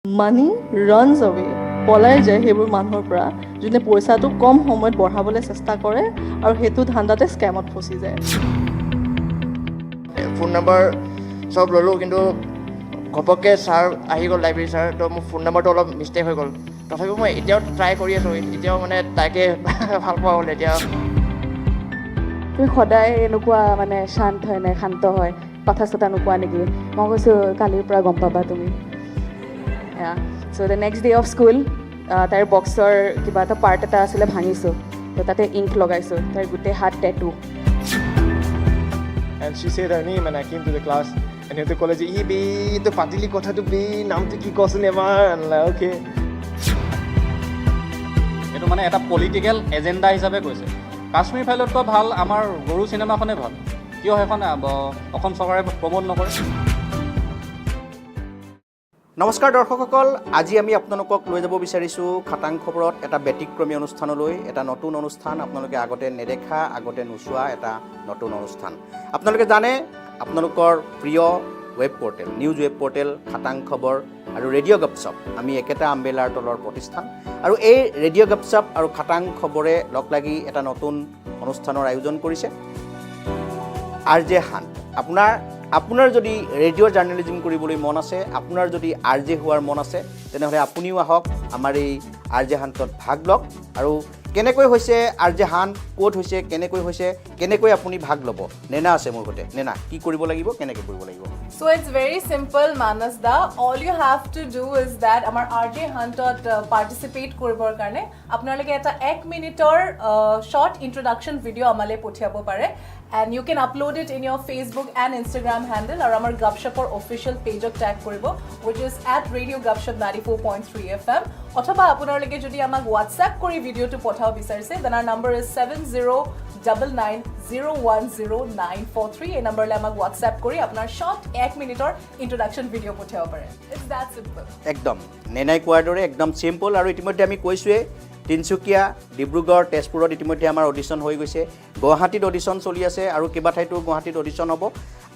Money runs away. পলাই যায় সেইবোৰ মানুহৰ পৰা যোনে পইচাটো কম সময়ত বঢ়াবলৈ চেষ্টা কৰে আৰু হেতু ধান্দাতে স্কেমত ফচি যায়। ফোন নম্বৰ সব ল'লোঁ কিন্তু ঘপককৈ ছাৰ আহি গ'ল লাইব্ৰেৰী ছাৰ তো মোৰ ফোন নম্বৰটো অলপ মিষ্টেক হৈ গ'ল তথাপিও মই এতিয়াও ট্ৰাই কৰি আছোঁ এতিয়াও মানে তাকে ভাল পোৱা হ'ল এতিয়া তুমি সদায় এনেকুৱা মানে শান্ত হয় কথা চথা নোকোৱা নেকি মই কৈছোঁ কালিৰ পৰা গম পাবা তুমি চ' the next day of school তাইৰ বক্সৰ কিবা এটা পাৰ্ট এটা আছিলে ভাঙিছোঁ তো তাতে ইংক লগাইছোঁ তাইৰ গোটেই হাত টেটু And she said her name and I came to the class and he called me, "Hey, be the patili kotha to be naam to ki kosun ebar." And like, okay. এটো মানে এটা political agenda হিচাপে কৈছে কাশ্মীৰ ফাইলতকৈ ভাল আমাৰ গৰু চিনেমাখনে ভাল কিয় সেইখন অসম চৰকাৰে প্ৰমোট নকৰে নমস্কাৰ দৰ্শকসকল আজি আমি আপোনালোকক লৈ যাব বিচাৰিছোঁ খাটাং খবৰত এটা ব্যতিক্ৰমী অনুষ্ঠানলৈ এটা নতুন অনুষ্ঠান আপোনালোকে আগতে নেদেখা আগতে নোচোৱা এটা নতুন অনুষ্ঠান আপোনালোকে জানে আপোনালোকৰ প্ৰিয় web portal news web portal খাটাং খবৰ আৰু ৰেডিঅ' গপশ্বপ আমি একেটা আমবেলাৰ তলৰ প্ৰতিষ্ঠান আৰু এই ৰেডিঅ' গপশ্বপ আৰু খাটাং খবৰে লগ লাগি এটা নতুন অনুষ্ঠানৰ আয়োজন কৰিছে আৰজে হান আপোনাৰ যদি ৰেডিঅ' জাৰ্নেলিজম কৰিবলৈ মন আছে আপোনাৰ যদি আৰজে হোৱাৰ মন আছে তেনেহ'লে আপুনিও আহক আমাৰ এই আৰজে হান্তত ভাগ লওক আৰু কেনেকৈ হৈছে আৰজে হান ক'ত হৈছে কেনেকৈ আপুনি ভাগ ল'ব নেনা আছে মোৰ সৈতে নেনা কি কৰিব লাগিব কেনেকৈ কৰিব লাগিব So it's very simple Manas da all you have to do is that amar RJ Huntot participate koribor karone apnalage eta 1 minutor short introduction video amale pothiabo pare and you can upload it in your Facebook and Instagram handle or amar GupShup or official page ok tag koribo which is at Radio GupShup 94.3 FM othoba apnalage jodi amak WhatsApp kori video to pothao bisarise then our number is 7099010943 এই নম্বৰলৈ আমাক WhatsApp কৰি আপোনাৰ short 1 মিনিটৰ ইন্ট্ৰোডাকচন video পঠিয়াব পাৰে it's that simple একদম নেনাই কোৱাৰ দৰে একদম সিম্পল আৰু ইতিমধ্যে আমি কৈছোৱে তিনচুকীয়া ডিব্ৰুগড় তেজপুৰত ইতিমধ্যে আমাৰ অডিশ্যন হৈ গৈছে গুৱাহাটীত অডিশ্যন চলি আছে আৰু কিবা ঠাইতো গুৱাহাটীত অডিশ্যন হ'ব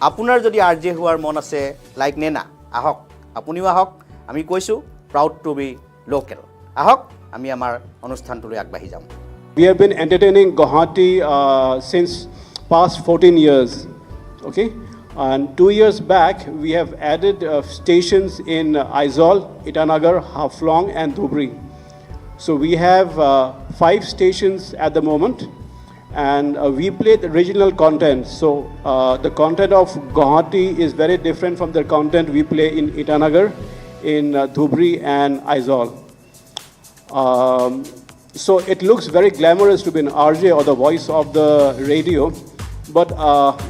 আপোনাৰ যদি আৰজে হোৱাৰ মন আছে লাইক নেনা আহক আপুনিও আহক আমি কৈছোঁ প্ৰাউড টু বি লোকেল আহক আমি আমাৰ অনুষ্ঠানটোলৈ আগবাঢ়ি যাম We have been entertaining Guwahati since past 14 years, okay? And 2 years back, we have added stations in Aizawl, Itanagar, Haflong and Dhubri. So we have 5 stations at the moment and we play the regional content. So the content of Guwahati is very different from the content we play in Itanagar, in Dhubri and Aizawl. So it looks very glamorous to be an RJ or the voice of the radio, but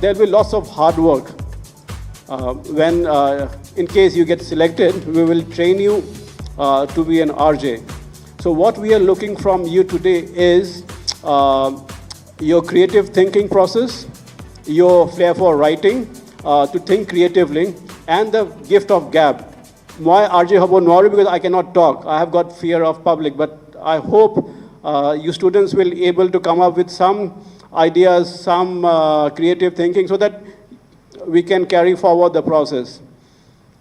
there'll be lots of hard work. When, in case you get selected, we will train you to be an RJ. So what we are looking from you today is your creative thinking process, your flair for writing, to think creatively, and the gift of gab. My RJ hobo nori because I cannot talk. I have got fear of public, but I hope you students will be able to come up with some ideas, some creative thinking so that we can carry forward the process.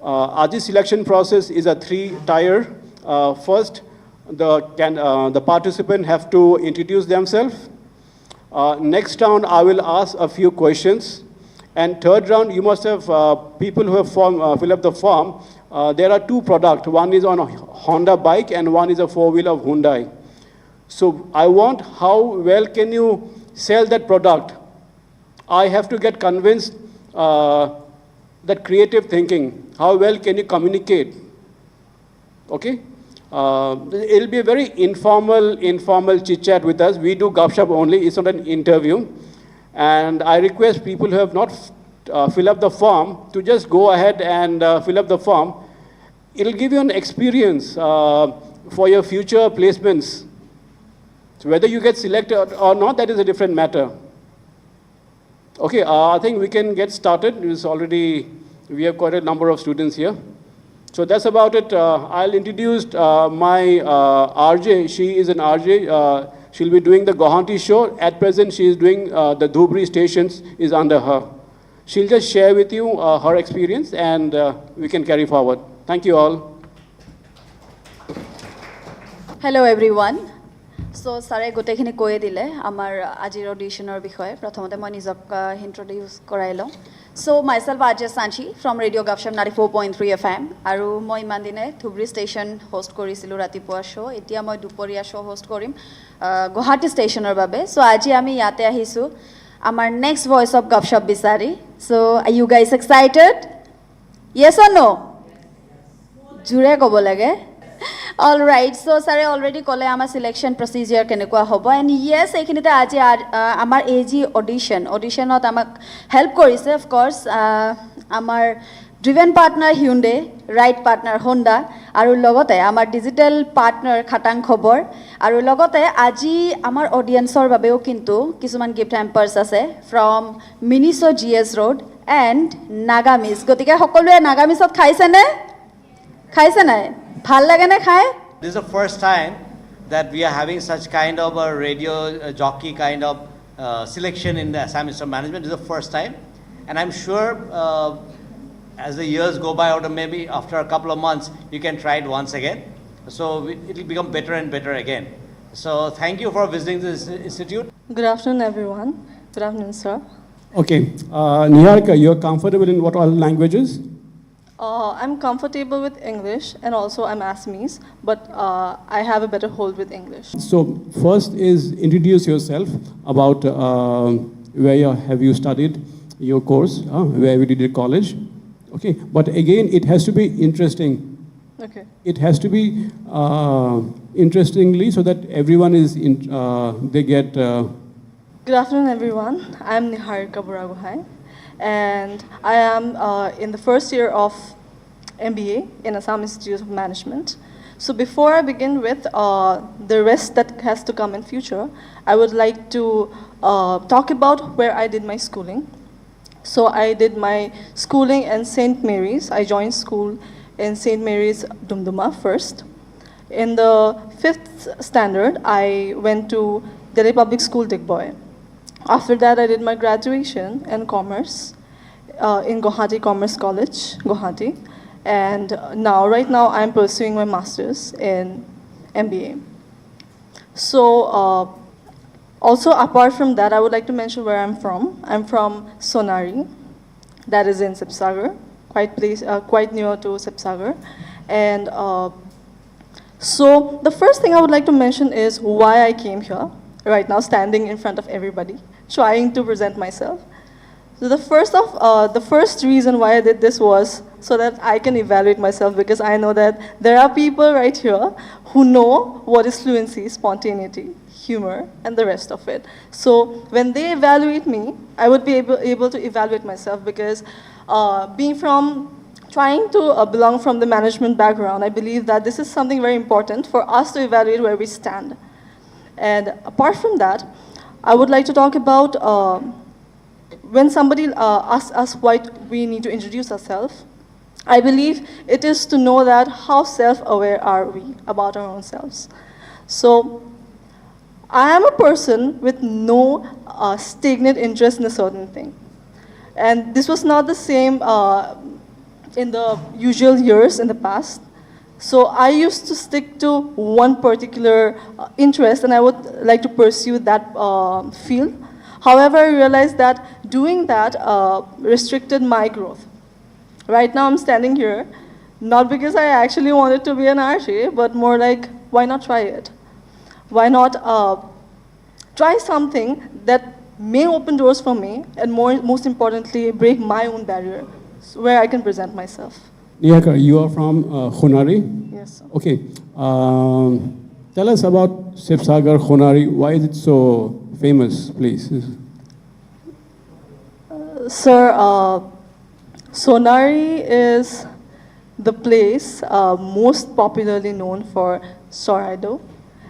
RJ selection process is a 3-tier. First, the participant have to introduce themselves. Next round, I will ask a few questions. And third round, you must have people who have fill up the form. There are 2 products. One is on a Honda bike and one is a 4-wheeler of Hyundai. So I want how well can you sell that product. I have to get convinced that creative thinking, how well can you communicate. Okay? It'll be a very informal chit-chat with us. We do GupShup only. It's not an interview. And I request people who have not fill up the form to just go ahead and fill up the form. It'll give you an experience for your future placements. So whether you get selected or not, that is a different matter. Okay, I think we can get started. We have quite a number of students here. So that's about it. I'll introduce my RJ. She is an RJ. She'll be doing the Guwahati show. At present, she is doing the Dhubri stations is under her. She'll just share with you her experience and we can carry forward. Thank you all. Hello' everyone চ' ছাৰে গোটেইখিনি কৈয়ে দিলে আমাৰ আজিৰ অডিশ্যনৰ বিষয়ে প্ৰথমতে মই নিজক ইণ্ট্ৰডিউচ কৰাই লওঁ চ' মাইছেল্ফ আৰ্জে Sanchi from radio' GupShup 94.3 FM আৰু মই ইমান দিনে ধুবুৰী ষ্টেচন হোষ্ট কৰিছিলোঁ ৰাতিপুৱা শ্ব' এতিয়া মই দুপৰীয়া শ্ব' হোষ্ট কৰিম গুৱাহাটী ষ্টেচনৰ বাবে চ' আজি আমি ইয়াতে আহিছোঁ আমাৰ নেক্সট ভইচ অফ GupShup বিচাৰি so' you guys excited yes or no' জোৰে ক'ব লাগে অল ৰাইট চ' ছাৰে অলৰেডি ক'লে আমাৰ চিলেকশ্যন প্ৰচিজিয়াৰ কেনেকুৱা হ'ব এণ্ড য়েছ এইখিনিতে আজি আমাৰ এই যি অডিশ্যনত আমাক হেল্প কৰিছে অফক'ৰ্ছ আমাৰ driven partner Hyundai right partner Honda আৰু লগতে আমাৰ ডিজিটেল পাৰ্টনাৰ খাটাং খবৰ আৰু লগতে আজি আমাৰ অডিয়েঞ্চৰ বাবেও কিন্তু কিছুমান গিফ্ট হেম্পাৰ্ছ আছে ফ্ৰম মিনিছো GS ৰোড এণ্ড নাগামিজ গতিকে সকলোৱে নাগামিজত খাইছে নাই ভাল লাগে নে খাই This is the first time that we are having such kind of a radio jockey kind of selection in the Assam Institute of Management. This is the first time, and I'm sure as the years go by, or maybe after a couple of months, you can try it once again. So it will become better and better again. So thank you for visiting this institute. Good afternoon, everyone. Good afternoon, sir. Okay, Niharika, you're comfortable in what all languages? I'm comfortable with English and also I'm Assamese, but I have a better hold with English. So first is introduce yourself about where have you studied your course, where you did your college. Okay, but again, it has to be interesting. Okay. It has to be interestingly so that everyone is they get. Good afternoon, everyone. I'm Niharika Buraguhai, and I am in the first year of MBA in Assam Institute of Management. So before I begin with the rest that has to come in future, I would like to talk about where I did my schooling. So I did my schooling in St. Mary's. I joined school in St. Mary's Dumduma first. In the 5th standard, I went to Delhi Public School Digboy. After that, I did my graduation in commerce in Guwahati Commerce College, Guwahati. And right now, I'm pursuing my master's in MBA. So also apart from that, I would like to mention where I'm from. I'm from Sonari, that is in Sibsagar, quite near to Sibsagar. And so the first thing I would like to mention is why I came here, right now standing in front of everybody, trying to present myself. So the first reason why I did this was so that I can evaluate myself, because I know that there are people right here who know what is fluency, spontaneity, humor, and the rest of it. So when they evaluate me, I would be able to evaluate myself, because trying to belong from the management background, I believe that this is something very important for us to evaluate where we stand. And apart from that, I would like to talk about when somebody asks us why we need to introduce ourselves. I believe it is to know that how self-aware are we about our own selves. So I am a person with no stagnant interest in a certain thing. And this was not the same in the usual years in the past. So I used to stick to one particular interest, and I would like to pursue that field. However, I realized that doing that restricted my growth. Right now, I'm standing here, not because I actually wanted to be an RJ, but more like, why not try it? Why not try something that may open doors for me, and most importantly, break my own barrier, where I can present myself. Niharika, you are from Khonari? Yes, sir. Okay. Tell us about Sibsagar, Khonari. Why is it so famous, please? Sir, Sonari is the place most popularly known for Soraido.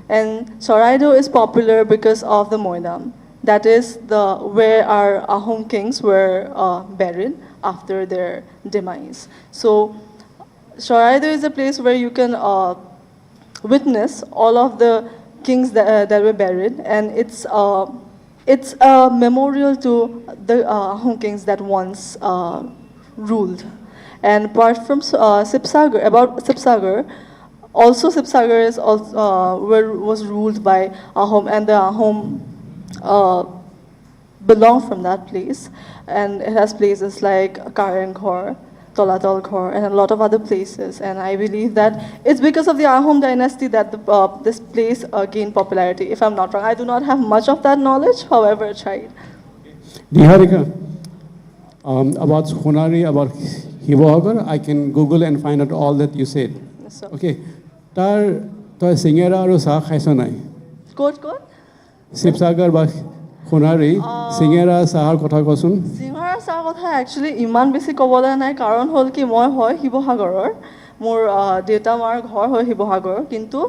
And Soraido is popular because of the Moidam. That is where our Ahom kings were buried after their demise. So Soraido is a place where you can witness all of the kings that were buried, and it's a memorial to the Ahom kings that once ruled. And apart from Sibsagar, Also, Sibsagar is also, was ruled by Ahom, and the Ahom belong from that place. And it has places like Karanghor, Tolatal Ghor, and a lot of other places. And I believe that it's because of the Ahom dynasty that this place gained popularity, if I'm not wrong. I do not have much of that knowledge, however, I tried. Niharika, about Honari, about Hivohagar, I can Google and find out all that you said. Yes, sir. Okay. Tar toy singera aru sa khaiso nai. Good. Sibsagar ba Honari singera sahar kotha kosun. সিংহৰা চাহ কথা actually ইমান বেছি ক'বলৈ নাই, কাৰণ হ'ল কি মই হয় শিৱসাগৰৰ, মোৰ দেউতা মাৰ ঘৰ হয় শিৱসাগৰ, কিন্তু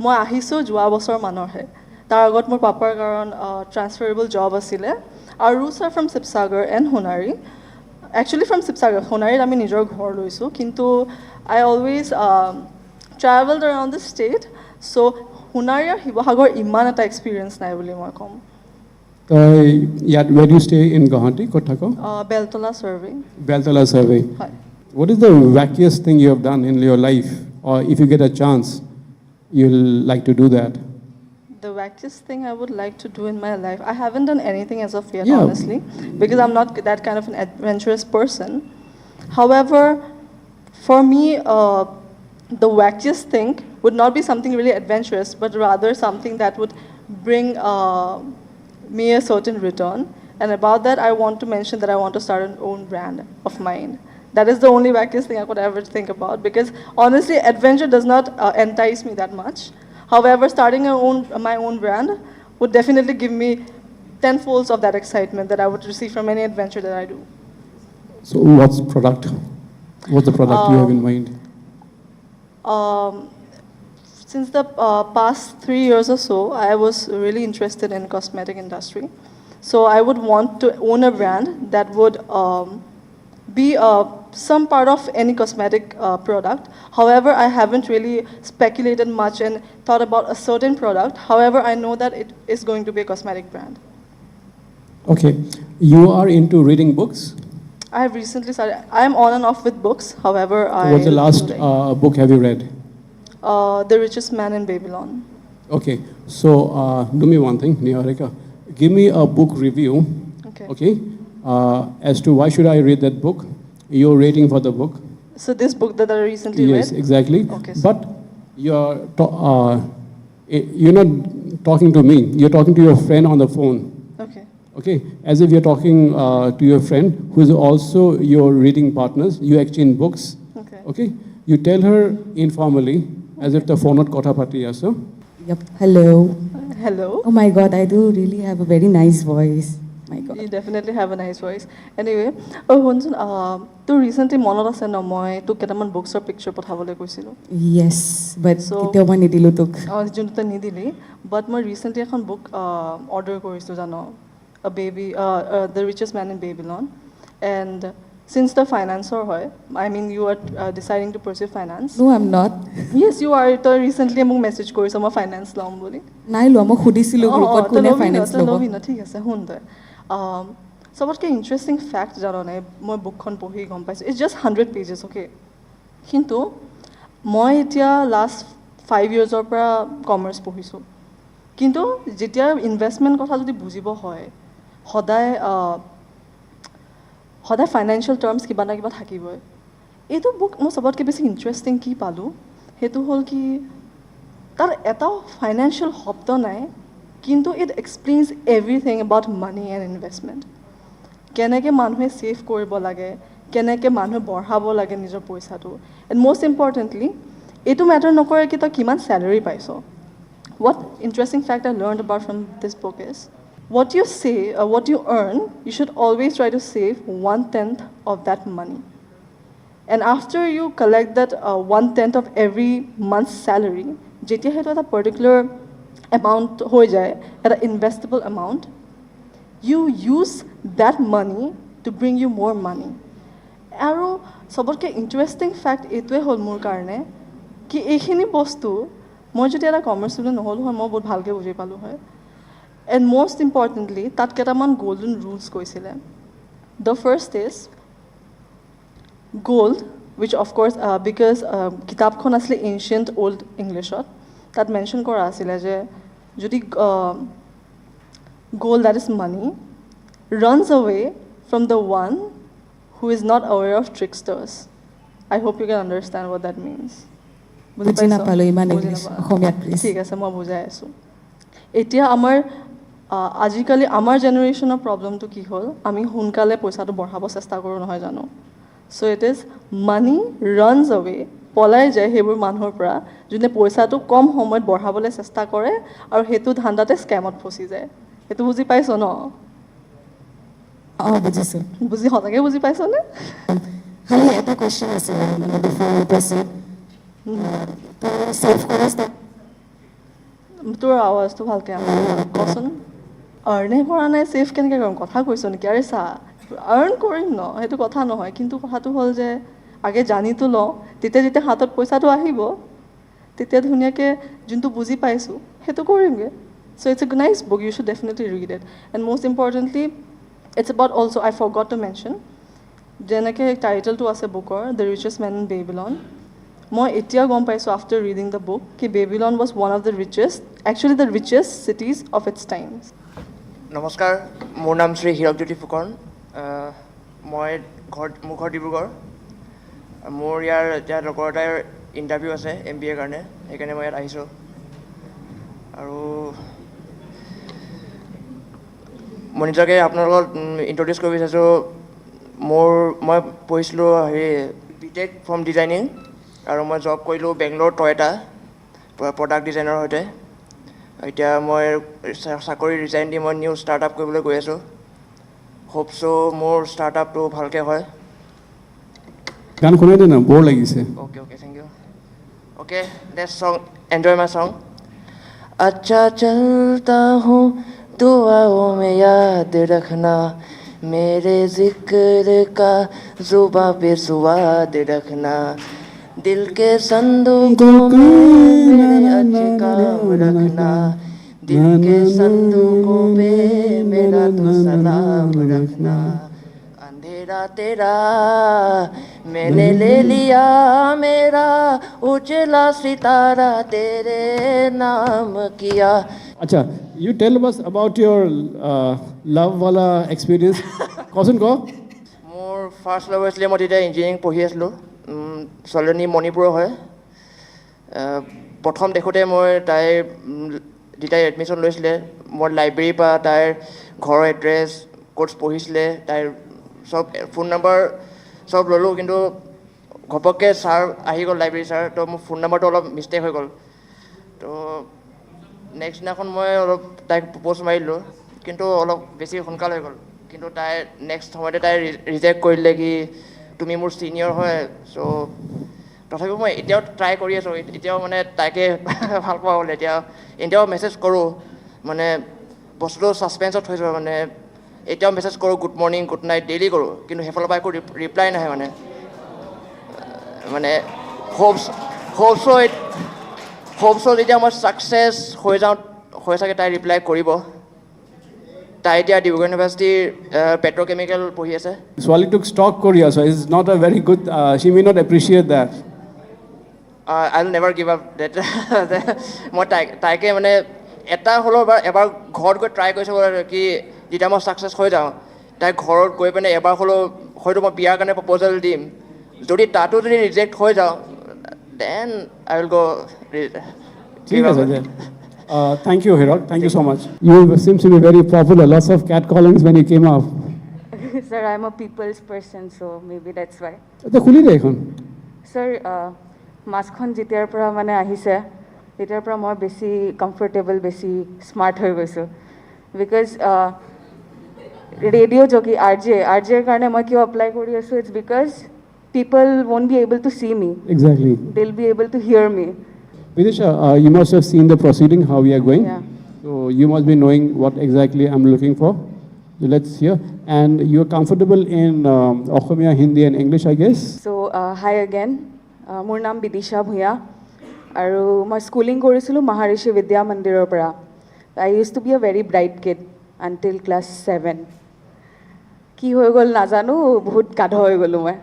মই আহিছোঁ যোৱা বছৰ মানৰহে। তাৰ আগত মোৰ পাপাৰ কাৰণ ট্ৰান্সফাৰেবল জব আছিলে। আৰু roots are from Sivasagar and Sonari. Actually from Sivasagar, সোণাৰীত আমি নিজৰ ঘৰ লৈছোঁ, কিন্তু I always travelled around the state, so' Sonari আৰু শিৱসাগৰ ইমান এটা এক্সপিৰিয়েঞ্চ নাই বুলি মই ক'ম। Where do you stay in Guwahati, Kotthako? Beltola survey. Beltala survey. হয়। What is the wackiest thing you have done in your life? Or if you get a chance, you'll like to do that? The wackiest thing I would like to do in my life, I haven't done anything as of yet, Yeah. honestly, because I'm not that kind of an adventurous person. However, for me, the wackiest thing would not be something really adventurous, but rather something that would bring me a certain return. And about that, I want to mention that I want to start an own brand of mine. That is the only wackiest thing I could ever think about, because honestly, adventure does not entice me that much. However, starting my own brand would definitely give me tenfolds of that excitement that I would receive from any adventure that I do. So what's the product? What's the product you have in mind? Since the past 3 years or so, I was really interested in cosmetic industry. So I would want to own a brand that would be some part of any cosmetic product. However, I haven't really speculated much and thought about a certain product. However, I know that it is going to be a cosmetic brand. Okay. You are into reading books? I have recently started. I am on and off with books. However, What's the last book have you read? The Richest Man in Babylon. Okay. So do me one thing, Niharika. Give me a book review. Okay. As to why should I read that book? Your rating for the book. So this book that I recently read? Yes, exactly. Okay, but you're not talking to me. You're talking to your friend on the phone. Okay. Okay, as if you're talking to your friend who is also your reading partners. You exchange books. Okay. Okay, you tell her informally, as if the phone not kotha pati aso. Yep. Hello. Hello. Oh my God, I do really have a very nice voice. My God. You definitely have a nice voice. Anyway, শুনচোন, তোৰ recently মনত আছে ন মই তোক কেইটামান বুকছৰ picture পঠাবলৈ কৈছিলোঁ? Yes, but So- কেতিয়াও মই নিদিলোঁ তোক। যোনটো তই নিদিলি, বাট মই ৰিচেণ্টলি এখন বুক অৰ্ডাৰ কৰিছোঁ জানো, the richest man in Babylon. And since তই ফাইনেন্সৰ হয়, I mean you are deciding to pursue finance. No, I'm not. Yes, you are. তই ৰিচেণ্টলি মোক মেছেজ কৰিছ মই ফাইনেন্স ল'ম বুলি। নাই লোৱা, মই সুধিছিলোঁ গ্ৰুপত কোনে ফাইনেন্স ল'ব। ল'বি ন, ঠিক আছে, শুন তই। চবতকৈ ইণ্টাৰেষ্টিং ফেক্ট জাননে, মই বুকখন পঢ়ি গম পাইছোঁ। It's just 100 pages, okay. কিন্তু মই এতিয়া লাষ্ট 5 yearsৰ পৰা কমাৰ্চ পঢ়িছোঁ, কিন্তু যেতিয়া ইনভেষ্টমেণ্ট কথা যদি বুজিব হয়, সদায় ফাইনেন্সিয়েল টাৰ্মছ কিবা না কিবা থাকিবই। এইটো বুক মই চবতকৈ বেছি ইণ্টাৰেষ্টিং কি পালোঁ, সেইটো হ'ল কি তাত এটাও ফাইনেন্সিয়েল শব্দ নাই, কিন্তু it explains everything about money and investment. কেনেকৈ মানুহে ছেভ কৰিব লাগে, কেনেকৈ মানুহে বঢ়াব লাগে নিজৰ পইচাটো, এণ্ড মষ্ট ইম্পৰ্টেণ্টলি এইটো মেটাৰ নকৰে কি তই কিমান চেলাৰী পাইছ। What interesting fact I learned about from this book is, what you earn, you should always try to save 1/10 of that money. And after you collect that 1/10 of every month's salary, যেতিয়া সেইটো এটা particular amount হৈ যায়, এটা investable amount, you use that money to bring you more money. আৰু চবতকৈ interesting fact এইটোৱে হ'ল মোৰ কাৰণে কি এইখিনি বস্তু মই যদি এটা কমাৰ্চ ষ্টুডেণ্ট নহ'লো হয়, মই বহুত ভালকৈ বুজি পালোঁ হয়। এণ্ড মষ্ট ইম্পৰ্টেণ্টলি তাত কেইটামান গ'ল্ডেন ৰুলছ কৈছিলে। The first is gold which of course because কিতাপখন আছিলে ancient old Englishত তাত মেনশ্যন কৰা আছিলে যে যদি goal that is money runs away from the one who is not aware of tricksters. I hope you can understand what that means. বুজি নাপালো ইমান English অসমীয়াত প্লিজ ঠিক আছে মই বুজাই আছোঁ এতিয়া আমাৰ আজিকালি আমাৰ জেনেৰেশ্যনৰ প্ৰব্লেমটো কি হ'ল আমি সোনকালে পইচাটো বঢ়াব চেষ্টা কৰোঁ নহয় জানো চ' ইট ইজ মানি ৰানছ অৱে পলাই যায় সেইবোৰ মানুহৰ পৰা যোনে পইচাটো কম সময়ত বঢ়াবলৈ চেষ্টা কৰে আৰু সেইটো ধান্দাতে স্কেমত ফচি যায় সেইটো বুজি পাইছ ন অঁ বুজিছোঁ বুজি সঁচাকৈ বুজি পাইছনে খালি এটা কুৱেশ্যন আছে মানে বিফৰ প্ৰচিড ছেভ কৰা তোৰ আৱাজটো ভালকৈ আহা কচোন আৰ্ণে কৰা নাই ছেভ কেনেকৈ কৰিম কথা কৈছ নেকি আৰে চা আৰ্ণ কৰিম ন সেইটো কথা নহয় কিন্তু কথাটো হ'ল যে আগে জানিতো লওঁ তেতিয়া যেতিয়া হাতত পইচাটো আহিব তেতিয়া ধুনীয়াকৈ যোনটো বুজি পাইছোঁ সেইটো কৰিমগৈ so' it's a nice book you should definitely read it and most importantly it's about also' I forgot to mention যেনেকৈ টাইটেলটো আছে বুকৰ the richest man in Babylon মই এতিয়া গম পাইছোঁ আফটাৰ ৰিডিং দ্য বুক কি Babylon was one of the richest actually the richest cities of its times নমস্কাৰ মোৰ নাম শ্ৰী হীৰকজ্যোতি ফুকন মোৰ ঘৰ ডিব্ৰুগড় মোৰ ইয়াৰ এতিয়া লগৰ এটাৰ ইণ্টাৰভিউ আছে MBA কাৰণে সেইকাৰণে মই ইয়াত আহিছোঁ আৰু মই নিজকে আপোনালোকক ইণ্ট্ৰডিউচ কৰিব বিচাৰিছোঁ মই পঢ়িছিলোঁ BTech ফ্ৰম ডিজাইনিং আৰু মই জব কৰিলোঁ বেংগলোৰ টয়টা প্ৰডাক্ট ডিজাইনৰ সৈতে এতিয়া মই চাকৰি ৰিজাইন দি মই নিউ ষ্টাৰ্ট আপ কৰিবলৈ গৈ আছোঁ হোপ চ' মোৰ ষ্টাৰ্ট আপটো ভালকৈ হয় গান শুনাই দে না বৰ লাগিছে okay thank you okay let's song enjoy my song अच्छा चलता हूँ दुआओं में याद रखना मेरे जिक्र का जुबां पे स्वाद रखना दिल के संदूकों में मेरे अच्छे काम रखना दिल के संदूकों पे मेरा तो सलाम रखना अंधेरा तेरा मैंने ले लिया मेरा उजला सितारा तेरे नाम किया আচ্ছা you tell us about your love wala experience কচোন ক মোৰ ফাৰ্ষ্ট লাভ হৈছিলে মই তেতিয়া ইঞ্জিনিয়াৰিং পঢ়ি আছিলোঁ ছোৱালীজনী মণিপুৰৰ হয় প্ৰথম দেখোঁতে মই তাইৰ যেতিয়া এডমিশ্যন লৈছিলে মই লাইব্ৰেৰীৰ পৰা তাইৰ ঘৰৰ এড্ৰেছ ক'ৰ্চ পঢ়িছিলে তাইৰ চব ফোন নম্বৰ চব ল'লোঁ কিন্তু ঘপককৈ ছাৰ আহি গ'ল লাইব্ৰেৰী ছাৰ তো মোৰ ফোন নম্বৰটো অলপ মিষ্টেক হৈ গ'ল তো নেক্সট দিনাখন মই অলপ তাইক প্ৰপ'জ মাৰিলোঁ কিন্তু অলপ বেছি সোনকাল হৈ গ'ল কিন্তু তাই নেক্সট সময়তে তাই ৰিজেক্ট কৰিলে কি তুমি মোৰ ছিনিয়ৰ হয় চ' তথাপিও মই এতিয়াও ট্ৰাই কৰি আছোঁ এতিয়াও মানে তাইকে ভাল পোৱা হ'ল এতিয়াও মেছেজ কৰোঁ মানে বস্তুটো ছাছপেঞ্চত থৈছোঁ মানে এতিয়াও মেছেজ কৰোঁ good morning good night daily কৰোঁ কিন্তু সেইফালৰ পৰা একো ৰিপ্লাই নাহে মানে হোপছ যেতিয়া মই ছাকচেছ হৈ চাগে তাই ৰিপ্লাই কৰিব তাই এতিয়া ডিব্ৰুগড় ইউনিভাৰ্চিটিৰ পেট্ৰ'কেমিকেল পঢ়ি আছে ছোৱালীটোক ষ্টক কৰি আছো is not a very good she may not appreciate that I will never give up that মই তাইকে মানে এটা হ'লেও এবাৰ ঘৰত গৈ ট্ৰাই কৰিছোঁ কি যেতিয়া মই ছাকচেছ হৈ যাওঁ তাই ঘৰত গৈ পিনে এবাৰ হ'লেও হয়তো মই বিয়াৰ কাৰণে প্ৰপ'জেল দিম যদি তাতো যদি ৰিজেক্ট হৈ যাওঁ দেন আই উইল গ' ঠিক আছে দে thank you Hirok thank you so much you seem to be very popular lots of catcallings when you came up sir I'm a people's person so maybe that's why তে খুলি দে এখন sir মাছখন যেতিয়াৰ পৰা মানে আহিছে তেতিয়াৰ পৰা মই বেছি কমফৰ্টেবল বেছি স্মাৰ্ট হৈ গৈছোঁ বিকজ ৰেডিঅ' জকি আৰ জেৰ কাৰণে মই কিয় এপ্লাই কৰি আছোঁ it's because people won't be able to see me exactly they'll be able to hear me Vidisha, you must have seen the proceeding, how we are going. Yeah. So you must be knowing what exactly I'm looking for. So let's hear. And you're comfortable in Okhomia, Hindi and English, I guess? so hi again মোৰ নাম বিদিশা ভূঞা আৰু মই schooling কৰিছিলোঁ মহাৰিষি বিদ্যা মন্দিৰৰ পৰা I used to be a very bright kid until class 7 কি হৈ গ'ল নাজানো বহুত গাধ হৈ গ'লোঁ মই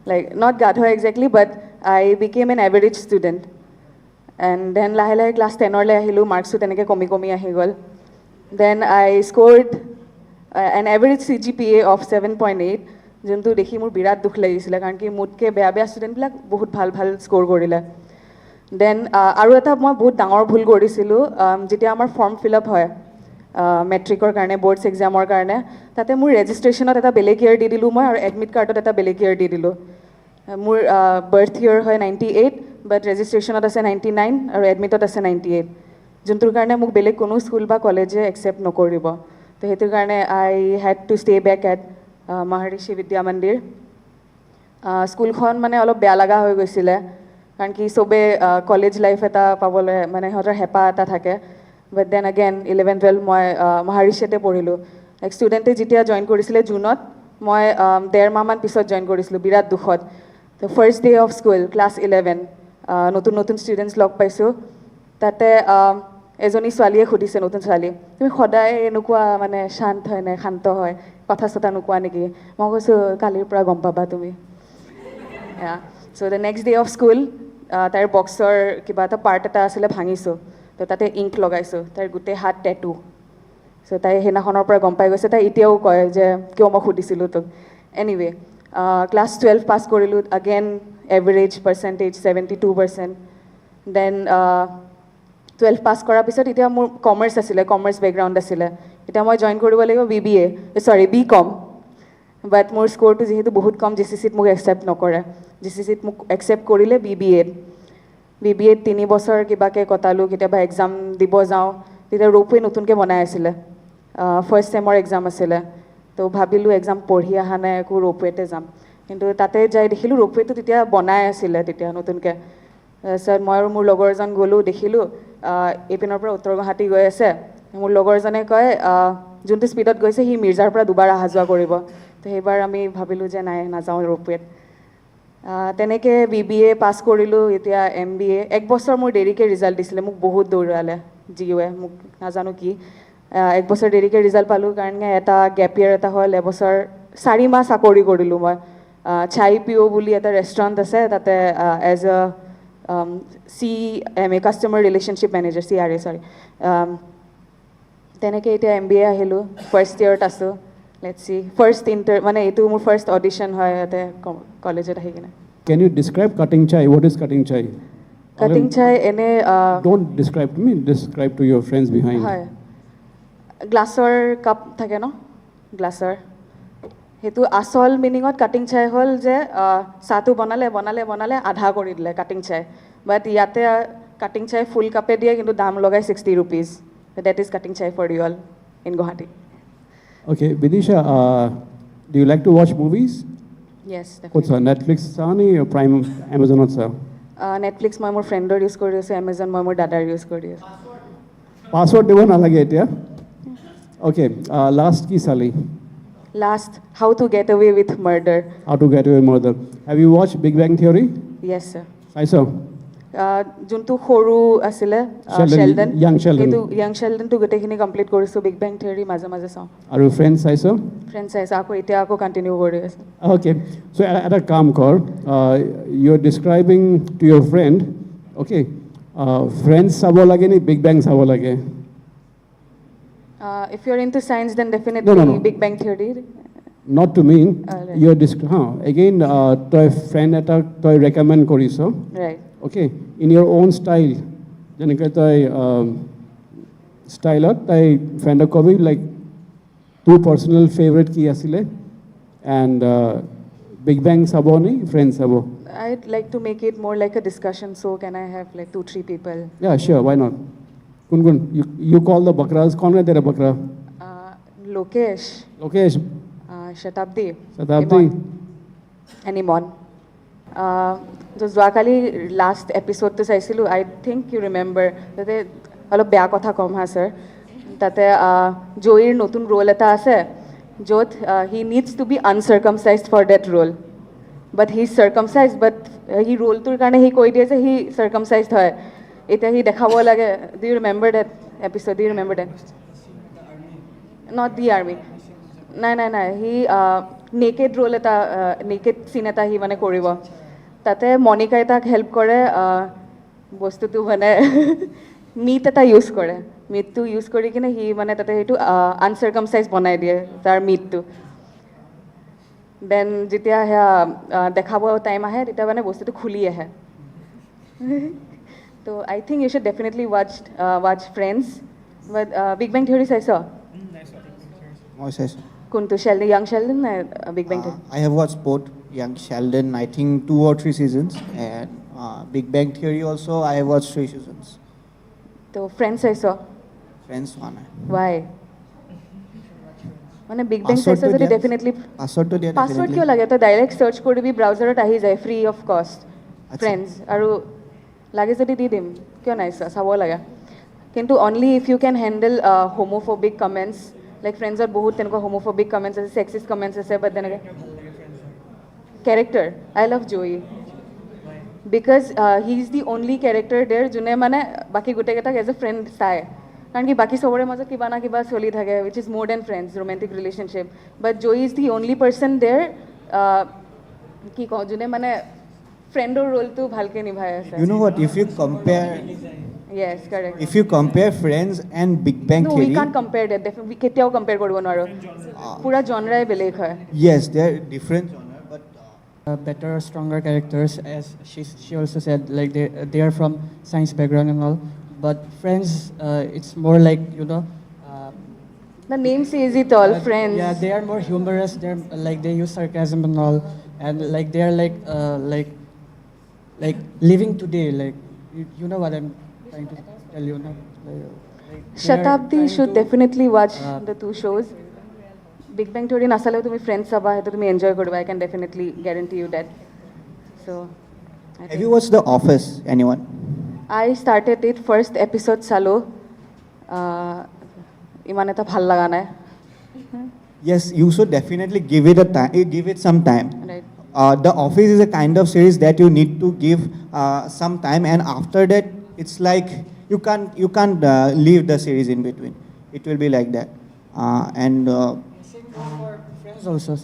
like not gadho exactly, but I became an average student. And then lahe lahe class 10 le ahilu, marks to teneke komi komi ahi gol. Then I scored an average CGPA of 7.8, যোনটো দেখি মোৰ বিৰাট দুখ লাগিছিলে কাৰণ কি মোতকৈ বেয়া বেয়া ষ্টুডেণ্টবিলাক বহুত ভাল ভাল স্ক'ৰ কৰিলে। দেন আৰু এটা মই বহুত ডাঙৰ ভুল কৰিছিলোঁ, যেতিয়া আমাৰ ফৰ্ম ফিল আপ হয় মেট্ৰিকৰ কাৰণে, বৰ্ডছ এক্সামৰ কাৰণে, তাতে মোৰ ৰেজিষ্ট্ৰেশ্যনত এটা বেলেগ ইয়েৰ দি দিলোঁ মই, আৰু এডমিট কাৰ্ডত এটা বেলেগ ইয়েৰ দি দিলোঁ। মোৰ বাৰ্থ ইয়েৰ হয় 98, বাট ৰেজিষ্ট্ৰেশ্যনত আছে 99 আৰু এডমিটত আছে 98, যোনটোৰ কাৰণে মোক বেলেগ কোনো স্কুল বা কলেজে একচেপ্ট নকৰিব। তো সেইটোৰ কাৰণে I had to stay back at Maharishi Vidya Mandir. স্কুলখন মানে অলপ বেয়া লগা হৈ গৈছিলে কাৰণ কি চবে কলেজ লাইফ এটা পাবলৈ মানে সিহঁতৰ হেঁপাহ এটা থাকে। বাট দেন এগেইন 11-12 মই মহাৰিষিতে পঢ়িলোঁ। লাইক ষ্টুডেণ্টে যেতিয়া জইন কৰিছিলে জুনত, মই 1.5 মাহমান পিছত জইন কৰিছিলোঁ, বিৰাট দুখত। তো first day of school, class 11, নতুন নতুন ষ্টুডেণ্টছ লগ পাইছোঁ। তাতে এজনী ছোৱালীয়ে সুধিছে, নতুন ছোৱালী, তুমি সদায় এনেকুৱা মানে শান্ত হয় নে শান্ত হয়, কথা চথা নোকোৱা নেকি? মই কৈছোঁ কালিৰ পৰা গম পাবা তুমি। চ' the next day of school তাইৰ বক্সৰ কিবা এটা পাৰ্ট এটা আছিলে ভাঙিছোঁ, তো তাতে ইংক লগাইছোঁ, তাইৰ গোটেই হাত টেটু। চ' তাই সেইদিনাখনৰ পৰা গম পাই গৈছে, তাই এতিয়াও কয় যে কিয় মই সুধিছিলোঁ তোক। এনিৱে ক্লাছ 12 পাছ কৰিলোঁ, আগেইন এভাৰেজ পাৰ্চেণ্টেজ 72%। দেন 12 পাছ কৰাৰ পিছত এতিয়া মোৰ কমাৰ্চ আছিলে, কমাৰ্চ বেকগ্ৰাউণ্ড আছিলে। এতিয়া মই জইন কৰিব লাগিব BCom, বাট মোৰ স্ক'ৰটো যিহেতু বহুত কম, GCCত মোক একচেপ্ট নকৰে। GCCত মোক একচেপ্ট কৰিলে BBAত 3 বছৰ কিবাকৈ কটালোঁ। কেতিয়াবা এক্সাম দিব যাওঁ, তেতিয়া ৰোপৱে নতুনকৈ বনাই আছিলে, ফাৰ্ষ্ট ছেমৰ এক্সাম আছিলে। তো ভাবিলোঁ এক্সাম পঢ়ি অহা নাই, একো ৰোপৱেতে যাম। কিন্তু তাতে যাই দেখিলোঁ ৰোপৱেটো তেতিয়া বনাই আছিলে, তেতিয়া নতুনকৈ। তাৰপিছত মই আৰু মোৰ লগৰজন গ'লোঁ, দেখিলোঁ এইপিনৰ পৰা উত্তৰ গুৱাহাটী গৈ আছে। মোৰ লগৰজনে কয় যোনটো স্পীডত গৈছে সি মিৰ্জাৰ পৰা 2বাৰ অহা যোৱা কৰিব। তো সেইবাৰ আমি ভাবিলোঁ যে নাই, নাযাওঁ ৰোপৱেত। তেনেকৈ BBA পাছ কৰিলোঁ। এতিয়া MBA 1 বছৰ মোৰ দেৰিকৈ ৰিজাল্ট দিছিলে, মোক বহুত দৌৰালে GUৱে, মোক নাজানো কি। 1 বছৰ দেৰিকৈ ৰিজাল্ট পালোঁ কাৰণে এটা গেপ ইয়েৰ এটা হ'ল, এবছৰ 4 মাহ চাকৰি কৰিলোঁ মই। চাই পিঅ' বুলি এটা ৰেষ্টুৰেণ্ট আছে, তাতে as a CMA customer relationship manager, CRA চৰি। তেনেকৈ এতিয়া MBA আহিলোঁ, ফাৰ্ষ্ট ইয়েৰত আছোঁ। লেটছ চি, ফাৰ্ষ্ট মানে এইটো মোৰ ফাৰ্ষ্ট অডিশ্যন হয় ইয়াতে কলেজত আহি কিনে। Can you describe cutting chai? What is cutting chai? Cutting চাই এনে Don't describe to me, describe to your friends behind. হয়, গ্লাছৰ কাপ থাকে ন, গ্লাছৰ, সেইটো আচল মিনিঙত কাটিং চাই হ'ল যে চাহটো বনালে বনালে বনালে আধা কৰি দিলে কাটিং চাই। বাট ইয়াতে কাটিং চাই ফুল কাপে দিয়ে, কিন্তু দাম লগাই 60 rupees. That is cutting chai for you all in Guwahati. Okay, Vidisha, do you like to watch movies? Yes, What's definitely. Netflix or Prime, Amazon or so? Netflix মই মোৰ ফ্ৰেণ্ডৰ ইউজ কৰি আছোঁ, Amazon মই মোৰ দাদাৰ ইউজ কৰি আছোঁ। Password দিব নালাগে এতিয়া। Okay, last কি চালি? Last, How to Get Away with Murder. How to Get Away with Murder. Have you watched Big Bang Theory? Yes, sir. চাইছ? যোনটো সৰু আছিলে Sheldon, young Sheldon. সেইটো য়াং শ্বেলডনটো গোটেইখিনি কমপ্লিট কৰিছোঁ। বিগ বেং থিয়ৰী মাজে মাজে চাওঁ। আৰু Friends চাইছ? ফ্ৰেণ্ডছ চাইছোঁ, এতিয়া আকৌ কণ্টিনিউ কৰি আছোঁ। Okay, so এটা কাম কৰ, you're describing to your friend, okay, Friends চাব লাগে নে Big Bang চাব লাগে? If you're into science, then definitely No. Big Bang Theory. Not to mean, Right. you're again, তই friend এটাক তই recommend কৰিছ, Right. okay, in your own style, যেনেকৈ তই ষ্টাইলত তই ফ্ৰেণ্ডক কবি লাইক তোৰ পাৰ্চনেল ফেভৰেট কি আছিলে, and Big Bang চাব নে Friends চাব? I'd like to make it more like a discussion, so can I have like 2-3 people? Yeah, sure, why not? Kun, you call the bakras, kaun hai tera bakra? Lokesh, Lokesh, Shatabdi, Shatabdi. and Imon. তো যোৱাকালি last এপিছডটো চাইছিলোঁ, I think you remember, তাতে অলপ বেয়া কথা ক'ম হা sir, তাতে জয়ীৰ নতুন ৰোল এটা আছে য'ত he needs to be uncircumcised for that role, but he is circumcised, but সি ৰোলটোৰ কাৰণে সি কৈ দিয়ে যে সি চাৰ্কামচাইজড হয়। এতিয়া সি দেখাব লাগে, do you remember that episode, do you remember that? Not the army, নাই, সি নেকেড ৰোল এটা নেকেড চিন এটা সি মানে কৰিব তাতে মনিকাই তাক হেল্প কৰে বস্তুটো মানে মিট এটা ইউজ কৰে মিটটো ইউজ কৰি কিনে সি মানে তাতে সেইটো আনচাৰ্কামচাইজ বনাই দিয়ে তাৰ মিটটো দেন যেতিয়া সেয়া দেখাব টাইম আহে তেতিয়া মানে বস্তুটো খুলি আহে তো I think you should definitely watch Friends but Big Bang Theory চাইছ মই চাইছোঁ কোনটো শ্বেল্ডন য়াং শ্বেল্ডন নে Big Bang Theory I have watched both Young Sheldon, I think 2 or 3 seasons, and Big Bang Theory also I have watched 3 seasons. তো friends চাইছ Friends one. Why মানে big বেং চাইছ যদি ডেফিনেটলি পাছৱৰ্ডটো দিয়া পাছৱৰ্ড কিয় লাগে তই ডাইৰেক্ট চাৰ্চ কৰিবি ব্ৰাউজাৰত আহি যায় ফ্ৰী অফ কষ্ট ফ্ৰেণ্ডছ আৰু লাগে যদি দি দিম কিয় নাই চাব লাগে কিন্তু অনলি ইফ ইউ কেন হেণ্ডেল হোমোফোবিক কমেণ্টছ লাইক ফ্ৰেণ্ডছত বহুত তেনেকুৱা হোমোফোবিক কমেণ্টছ আছে ছেক্সিষ্ট কমেণ্টছ আছে বাট তেনেকৈ character I love Joyee because he is the only character দেৰ যোনে মানে বাকী গোটেইকেইটাক এজ এ ফ্ৰেণ্ড চায় কাৰণ কি বাকী চবৰে মাজত কিবা না কিবা চলি থাকে which is more than friends romantic relationship but Joyee is the only person there কি কওঁ যোনে মানে ফ্ৰেণ্ডৰ ৰোলটো ভালকৈ নিভাই আছে You know what? If you compare, yes correct if you compare Friends and Big Bang No, we Theory, can't compare that. We কেতিয়াও compare কৰিব নোৱাৰো পুৰা জনৰাই বেলেগ হয় yes, they're different genre, but better, stronger characters, as she also said, like they are from science background and all. But Friends, it's more like the name says it all, friends. Yeah, they are more humorous. They're like they use sarcasm and all, and like they are like living today. Like you know what I'm trying to tell you, no? Shatabdi should definitely watch the 2 shows. Big Bang Theory নাচালেও তুমি friends চাবা সেইটো তুমি enjoy কৰিবা I can definitely guarantee you that. So have you watched The Office? Anyone? I started it first episode চালো ইমান এটা ভাল লগা নাই Yes, you should definitely give it some time. Right. The Office is a kind of series that you need to give some time, and after that, it's like you can't leave the series in between. It will be like that, and.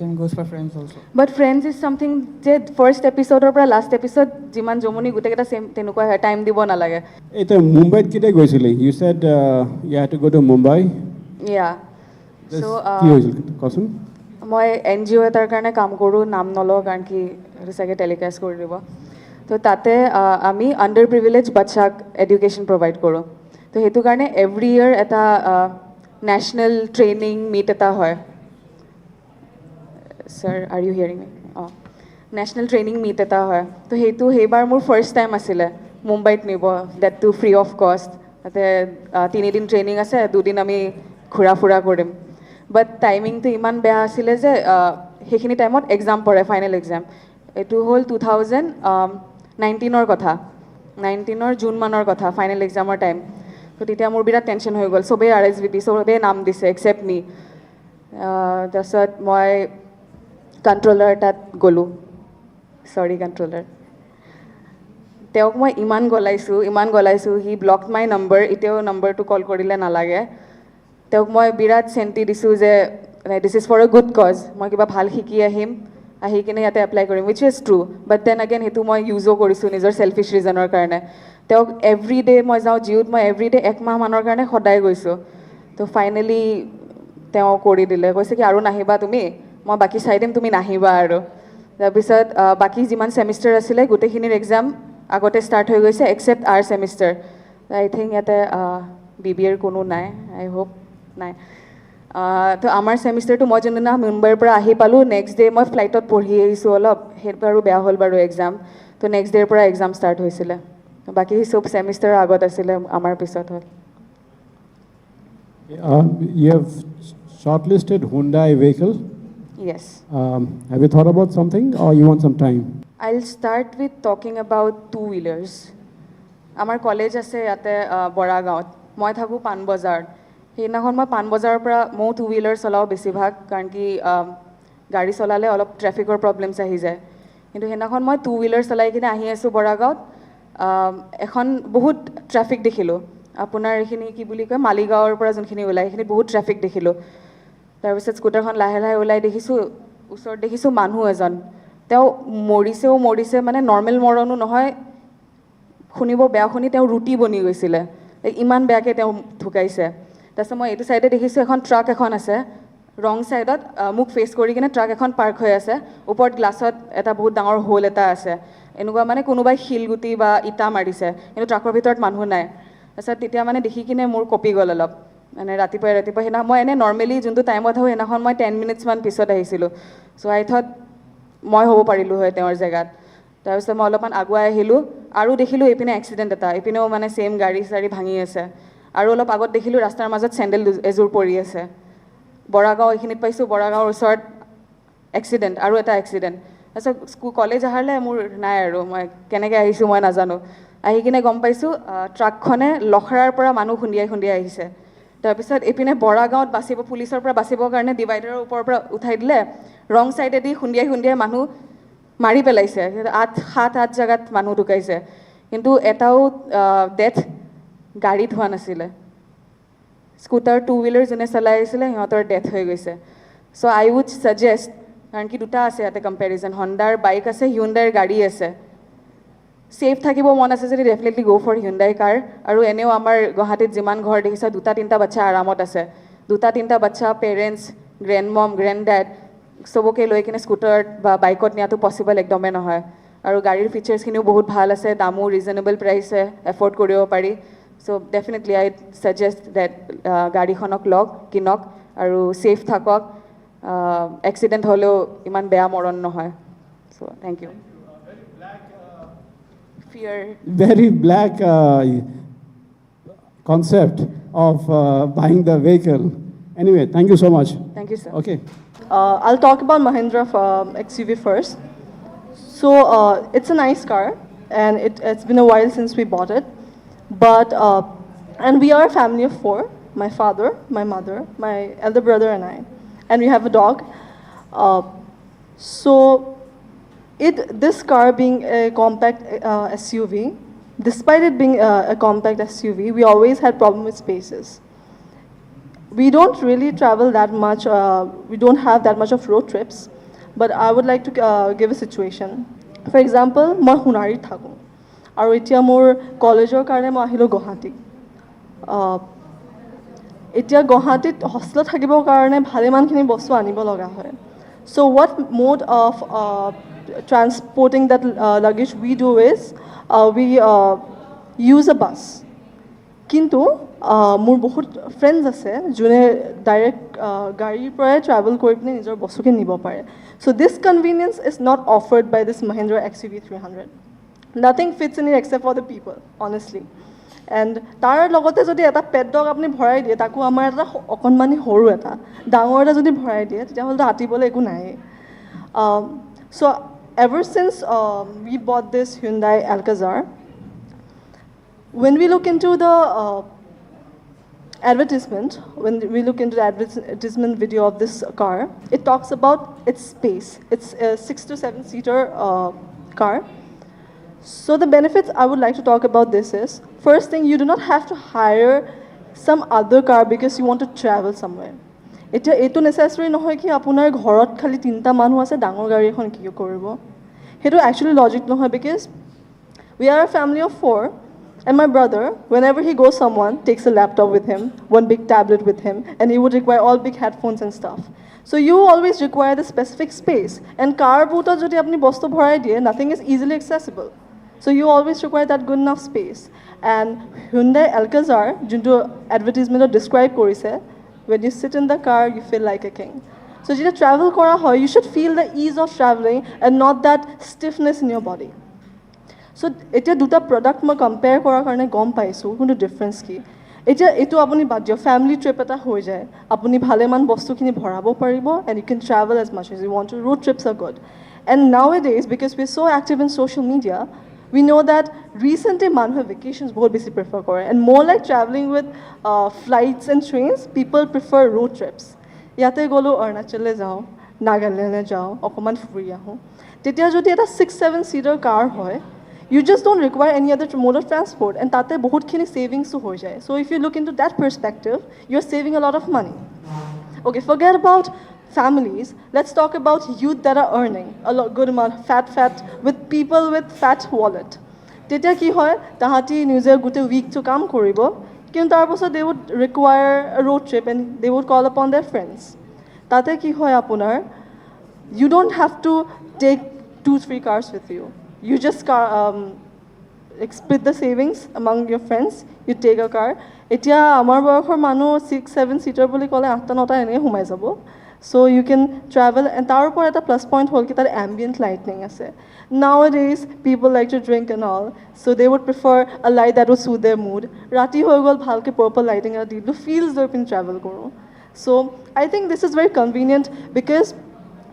Same goes for Friends also. But Friends is something যে first এপিছডৰ পৰা last episode যিমান জমনি গোটেইকেইটা same তেনেকুৱা হয় time দিব নালাগে এতিয়া মুম্বাইত কেতিয়া গৈছিলি you said you had to go to Mumbai yeah so' কি হৈছিল কচোন মই NGO এটাৰ কাৰণে কাম কৰোঁ নাম নলওঁ কাৰণ কি সেইটো চাগে টেলিকাষ্ট কৰি দিব তো তাতে আমি আণ্ডাৰ প্ৰিভিলেজ বাচ্চাক এডুকেশ্যন প্ৰভাইড কৰোঁ তো সেইটো কাৰণে এভৰি ইয়েৰ এটা নেশ্যনেল ট্ৰেইনিং মিট এটা হয় Sir, are you hearing me? National training meet এটা হয় তো সেইবাৰ মোৰ ফাৰ্ষ্ট টাইম আছিলে মুম্বাইত নিব ডেট টু ফ্ৰী অফ কষ্ট তাতে 3 দিন ট্ৰেইনিং আছে 2 দিন আমি ঘূৰা ফুৰা কৰিম বাট টাইমিংটো ইমান বেয়া আছিলে যে সেইখিনি টাইমত এক্সাম পৰে ফাইনেল এক্সাম এইটো হ'ল 2019ৰ কথা 19ৰ জুন মানৰ কথা ফাইনেল এক্সামৰ টাইম তো তেতিয়া মোৰ বিৰাট টেনশ্যন হৈ গ'ল চবেই RSVP চবেই নাম দিছে এক্সেপ্ট মি তাৰপিছত মই কণ্ট্ৰলাৰ তাত গ'লোঁ চৰি কণ্ট্ৰলাৰ তেওঁক মই ইমান গলাইছোঁ হি ব্লক মাই নম্বৰ এতিয়াও নম্বৰটো কল কৰিলে নালাগে তেওঁক মই বিৰাট চেণ্টি দিছোঁ যে this is for a good cause মই কিবা ভাল শিকি আহিম আহি কিনে ইয়াতে এপ্লাই কৰিম which is true but then again সেইটো মই ইউজো কৰিছোঁ নিজৰ ছেলফিছ ৰিজনৰ কাৰণে তেওঁক এভৰি ডে মই যাওঁ জিঅ'ত মই এভৰি ডে 1 মাহমানৰ কাৰণে সদায় গৈছোঁ তো ফাইনেলি তেওঁ কৰি দিলে কৈছে কি আৰু নাহিবা তুমি মই বাকী চাই দিম তুমি নাহিবা আৰু তাৰপিছত বাকী যিমান ছেমিষ্টাৰ আছিলে গোটেইখিনিৰ এক্সাম আগতে ষ্টাৰ্ট হৈ গৈছে except R semester I think ইয়াতে BBAৰ কোনো নাই আই হোপ নাই তো আমাৰ ছেমিষ্টাৰটো মই যোনদিনা মুম্বাইৰ পৰা আহি পালোঁ নেক্সট ডে মই ফ্লাইটত পঢ়ি আহিছোঁ অলপ সেইটো বাৰু বেয়া হ'ল বাৰু এক্সাম তো নেক্সট ডেৰ পৰা এক্সাম ষ্টাৰ্ট হৈছিলে বাকী চব ছেমিষ্টাৰৰ আগত আছিলে আমাৰ পিছত হ'ল You have shortlisted Hyundai vehicle. Yes. Have you thought about something or you want some time? I'll start with talking about two-wheelers. আমাৰ কলেজ আছে ইয়াতে বৰাগাঁৱত মই থাকোঁ পাণবজাৰত সেইদিনাখন মই পাণবজাৰৰ পৰা মই টু হুইলাৰ চলাওঁ বেছিভাগ কাৰণ কি গাড়ী চলালে অলপ ট্ৰেফিকৰ প্ৰব্লেমছ আহি যায় কিন্তু সেইদিনাখন মই টু হুইলাৰ চলাই কিনে আহি আছোঁ বৰাগাঁৱত এখন বহুত ট্ৰেফিক দেখিলোঁ আপোনাৰ এইখিনি কি বুলি কয় মালিগাঁৱৰ পৰা যোনখিনি ওলায় সেইখিনি বহুত ট্ৰেফিক দেখিলোঁ তাৰপিছত স্কুটাৰখন লাহে লাহে ওলাই দেখিছোঁ ওচৰত দেখিছোঁ মানুহ এজন তেওঁ মৰিছে মানে নৰ্মেল মৰণো নহয় শুনিব বেয়া শুনি তেওঁ ৰুটি বনি গৈছিলে ইমান বেয়াকৈ তেওঁ ঢুকাইছে তাৰপিছত মই এইটো ছাইডে দেখিছোঁ এখন ট্ৰাক এখন আছে ৰং ছাইডত মোক ফেচ কৰি কিনে ট্ৰাক এখন পাৰ্ক হৈ আছে ওপৰত গ্লাছত এটা বহুত ডাঙৰ হোল এটা আছে এনেকুৱা মানে কোনোবাই শিলগুটি বা ইটা মাৰিছে কিন্তু ট্ৰাকৰ ভিতৰত মানুহ নাই তাৰপিছত তেতিয়া মানে দেখি কিনে মোৰ কঁপি গ'ল অলপ মানে ৰাতিপুৱাই সেইদিনা মই এনেই নৰ্মেলি যোনটো টাইমত আহোঁ সেইদিনাখন মই 10 মিনিটছমান পিছত আহিছিলোঁ চ' আই থট মই হ'ব পাৰিলোঁ হয় তেওঁৰ জেগাত তাৰপিছত মই অলপমান আগুৱাই আহিলোঁ আৰু দেখিলোঁ এইপিনে এক্সিডেণ্ট এটা এইপিনেও মানে ছেইম গাড়ী চাড়ী ভাঙি আছে আৰু অলপ আগত দেখিলোঁ ৰাস্তাৰ মাজত চেণ্ডেল এযোৰ পৰি আছে বৰাগাঁও এইখিনিত পাইছোঁ বৰাগাঁৱৰ ওচৰত এক্সিডেণ্ট আৰু এটা এক্সিডেণ্ট তাৰপিছত কলেজ আহাৰলৈ মোৰ নাই আৰু মই কেনেকৈ আহিছোঁ মই নাজানো আহি কিনে গম পাইছোঁ ট্ৰাকখনে লখৰাৰ পৰা মানুহ খুন্দিয়াই আহিছে তাৰপিছত এইপিনে বৰাগাঁৱত পুলিচৰ পৰা বাচিবৰ কাৰণে ডিভাইডাৰৰ ওপৰৰ পৰা উঠাই দিলে ৰং ছাইডেদি খুন্দিয়াই মানুহ মাৰি পেলাইছে 7-8 জেগাত মানুহ ঢুকাইছে কিন্তু এটাও ডেথ গাড়ীত হোৱা নাছিলে স্কুটাৰ 2 হুইলাৰ যোনে চলাই আহিছিলে সিহঁতৰ ডেথ হৈ গৈছে চ' আই উড ছাজেষ্ট কাৰণ কি দুটা আছে ইয়াতে কম্পেৰিজন হণ্ডাৰ বাইক আছে হিউণ্ডাইৰ গাড়ী আছে ছেফ থাকিব মন আছে যদি ডেফিনেটলি গ' ফৰ হিউণ্ডাই কাৰ আৰু এনেও আমাৰ গুৱাহাটীত যিমান ঘৰ দেখিছা 2-3টা বাচ্চা আৰামত আছে 2-3টা বাচ্চা পেৰেণ্টছ গ্ৰেণ্ড মম গ্ৰেণ্ড ডেড চবকে লৈ কিনে স্কুটাৰত বা বাইকত নিয়াটো পচিবল একদমেই নহয় আৰু গাড়ীৰ ফিচাৰ্ছখিনিও বহুত ভাল আছে দামো ৰিজনেবল প্ৰাইচে এফৰ্ড কৰিব পাৰি চ' ডেফিনেটলি আই ছাজেষ্ট ডেট গাড়ীখনক কিনক আৰু ছেফ থাকক এক্সিডেণ্ট হ'লেও ইমান বেয়া মৰণ নহয় so' thank you fear Very black concept of buying the vehicle. Anyway, thank you so much. thank you sir Okay. I'll talk about Mahindra XUV first. So it's a nice car, and it's been a while since we bought it. But and we are a family of 4: my father, my mother, my elder brother, and I. And we have a dog. So this car being a compact SUV, despite it being a compact SUV, we always had problem with spaces. We don't really travel that much, we don't have that much of road trips, but I would like to give a situation. For example, মই সোণাৰীত থাকোঁ আৰু এতিয়া মোৰ কলেজৰ কাৰণে মই আহিলোঁ গুৱাহাটী এতিয়া গুৱাহাটীত হোষ্টেলত থাকিবৰ কাৰণে ভালেমানখিনি বস্তু আনিব লগা হয় so what mode of transporting that luggage we do is we use a bus কিন্তু মোৰ বহুত ফ্ৰেণ্ডছ আছে যোনে ডাইৰেক্ট গাড়ীৰ পৰাই ট্ৰেভেল কৰি পিনে নিজৰ বস্তুখিনি নিব পাৰে so' this convenience is not offered by this Mahindra XUV 300 nothing fits in it except for the people honestly and তাৰ লগতে যদি এটা পেট ডগ আপুনি ভৰাই দিয়ে তাকো আমাৰ এটা অকণমানি সৰু এটা ডাঙৰ এটা যদি ভৰাই দিয়ে তেতিয়াহ'লেতো আঁতিবলৈ একো নায়েই চ' ever since we bought this Hyundai Alcazar, when we look into the advertisement, when we look into the advertisement video of this car, it talks about its space. It's a 6 to 7 seater car. So the benefits I would like to talk about this is, first thing, you do not have to hire some other car because you want to travel somewhere. এতিয়া এইটো necessary নহয় কি আপোনাৰ ঘৰত খালি 3টা মানুহ আছে ডাঙৰ গাড়ী এখন কি কৰিব সেইটো একচুৱেলি লজিক নহয় because we are a family of 4 and my brother whenever he goes someone takes a laptop with him one big tablet with him and he would require all big headphones and stuff so you always require the specific space and car boot jodi apni bostu bhorai diye nothing is easily accessible so you always require that good enough space and Hyundai Alcazar junto advertisement describe korise when you sit in the car you feel like a king so যেতিয়া travel kora hoy you should feel the ease of traveling and not that stiffness in your body so এতিয়া দুটা product মই compare কৰাৰ কাৰণে গম পাইছোঁ কোনটো difference কি এতিয়া এইটো আপুনি বাদ দিয়ক ফেমিলি ট্ৰিপ এটা হৈ যায় আপুনি ভালেমান বস্তুখিনি ভৰাব পাৰিব and you can travel as much as you want to road trips are good and nowadays because we're so active in social media we know that recently মানুহে vacations বহুত বেছি prefer কৰে and more like traveling with flights and trains people prefer road trips ইয়াতে গ'লো অৰুণাচললৈ যাওঁ নাগালেণ্ডলৈ যাওঁ অকণমান ফুৰি আহোঁ তেতিয়া যদি এটা 6-7 seater car হয় you just don't require any other mode of transport and tate bahutkhini savings to hoy jay so if you look into that perspective you're saving a lot of money okay forget about families, let's talk about youth that are earning a good amount, fat, with people with fat wallet. তেতিয়া কি হয় তাহাঁতি নিজৰ গোটেই উইকটো কাম কৰিব কিন্তু তাৰপাছত they would require a road trip and they would call upon their friends. তাতে কি হয় আপোনাৰ you don't have to take 2-3 cars with you. You just split the savings among your friends, you take a car. এতিয়া আমাৰ বয়সৰ মানুহ 6-7 সিটাৰ বুলি ক'লে 8-9টা এনেই সোমাই যাব. So you can travel, and তাৰ ওপৰত এটা প্লাছ পইণ্ট হ'ল কি তাৰ ambient lighting আছে. Nowadays, people like to drink and all, so they would prefer a light that would suit their mood. ৰাতি হৈ গ'ল ভালকৈ purple lighting এটা দি দিলোঁ, feels লৈ পিনে travel কৰোঁ. So I think this is very convenient because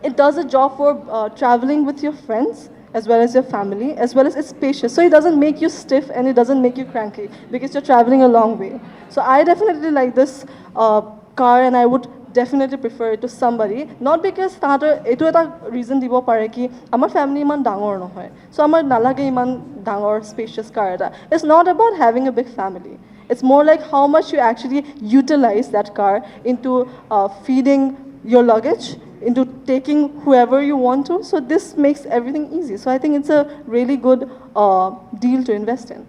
it does a job for traveling with your friends as well as your family, as well as it's spacious. So it doesn't make you stiff and it doesn't make you cranky because you're traveling a long way. So I definitely like this car and I would definitely prefer it to somebody, not because তাহাঁতৰ এইটো এটা reason দিব পাৰে কি আমাৰ family ইমান ডাঙৰ নহয়, so আমাৰ নালাগে ইমান ডাঙৰ স্পেচিয়াছ কাৰ এটা. It's not about having a big family. It's more like how much you actually utilize that car into feeding your luggage, into taking whoever you want to. So this makes everything easy. So I think it's a really good deal to invest in.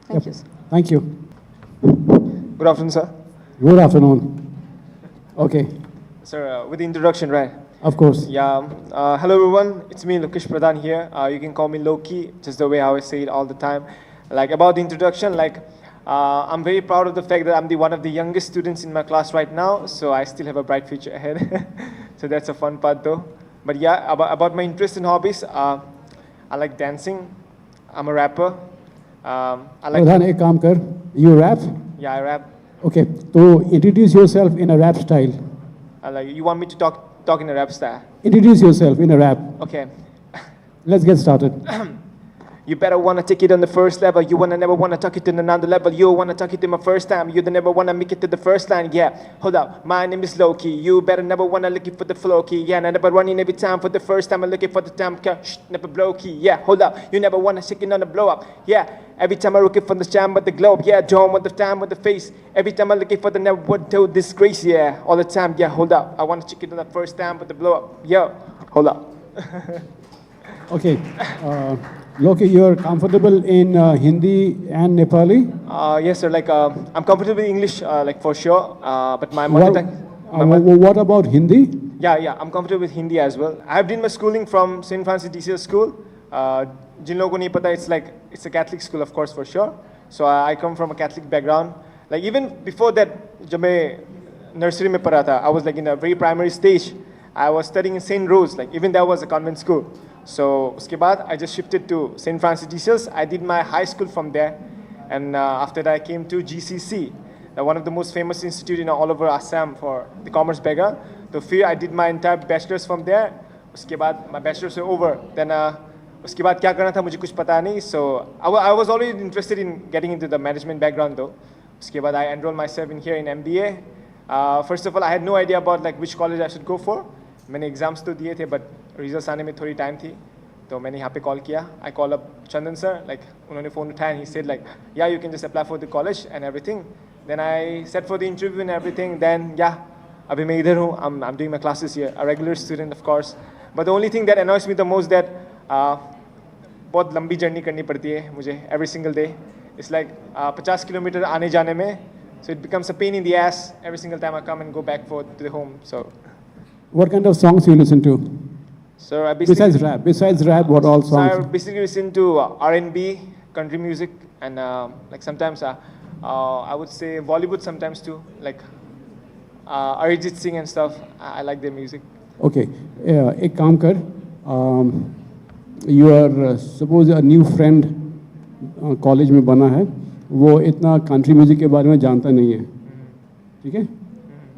Thank you, sir. Thank you. Good afternoon, sir. Good afternoon. Okay, Sir, with the introduction, right? of course. Yeah. Hello, everyone. It's me, Lokesh Pradhan here. You can call me Loki, just the way how I say it all the time. Like about the introduction, like I'm very proud of the fact that I'm one of the youngest students in my class right now. So I still have a bright future ahead. So that's a fun part, though. But yeah, about my interest and hobbies, I like dancing. I'm a rapper. I like. Pradhan, ek kaam kar. You rap? Yeah, I rap. Okay, so introduce yourself in a rap style. Like you want me to talk in a rap style? Introduce yourself in a rap. Okay. Let's get started. You better wanna take it on the first level. You never wanna talk it to another level. You wanna talk it to my first time. You never wanna make it to the first line. Yeah, hold up. My name is Loki. You better never wanna look it for the flow key. Yeah, I never running every time for the first time. I'm looking for the time. Shh, never blow key. Yeah, hold up. You never wanna shake it on the blow up. Yeah, every time I look it for the jam with the globe. Yeah, dome with the time with the face. Every time I look it for the never would do disgrace. Yeah, all the time. Yeah, hold up. I wanna check it on the first time with the blow up. Yo, hold up. Okay, Loki, you're comfortable in Hindi and Nepali? Yes, sir. Like I'm comfortable in English, like for sure. But my mother tongue. What about Hindi? Yeah. I'm comfortable with Hindi as well. I've done my schooling from St. Francis DCS school. जिन लोगों को नहीं पता, it's a Catholic school, of course, for sure. So I come from a Catholic background. Like even before that, जब मैं nursery में पढ़ा था, I was like in a very primary stage. I was studying in St. Rose, like even that was a convent school. So उसके बाद I just shifted to St. Francis DCS. I did my high school from there, and after that I came to GCC, one of the most famous institute in all over Assam for the commerce background. So फिर I did my entire bachelor's from there. उसके बाद my bachelor's was over. Then उसके बाद क्या करना था मुझे कुछ पता नहीं. So I was always interested in getting into the management background though. उसके बाद I enrolled myself in here in MBA. First of all, I had no idea about like which college I should go for. मैंने exams तो दिए थे but results आने में थोड़ी time थी, तो मैंने यहाँ पे कॉल किया. I call up Chandan sir, like उन्होंने फ़ोन उठाया. He said like yeah you can just apply for the college and everything. Then I set for the interview and everything. Then yeah अभी मैं इधर हूँ. I am doing my classes here, a regular student of course. But the only thing that annoys me the most that बहुत लंबी journey करनी पड़ती है मुझे every single day. It's like 50 kilometre आने जाने में. So it becomes a pain in the ass every single time I come and go back for to the home. So What kind of songs you listen to? So I basically, Besides rap, what all songs? So I basically listen to R&B, country music, and like sometimes I would say Bollywood sometimes too, like Arijit Singh and stuff. I like their music. Okay, एक काम कर. You are suppose a new friend college में बना है, वो इतना country music के बारे में जानता नहीं है, ठीक है?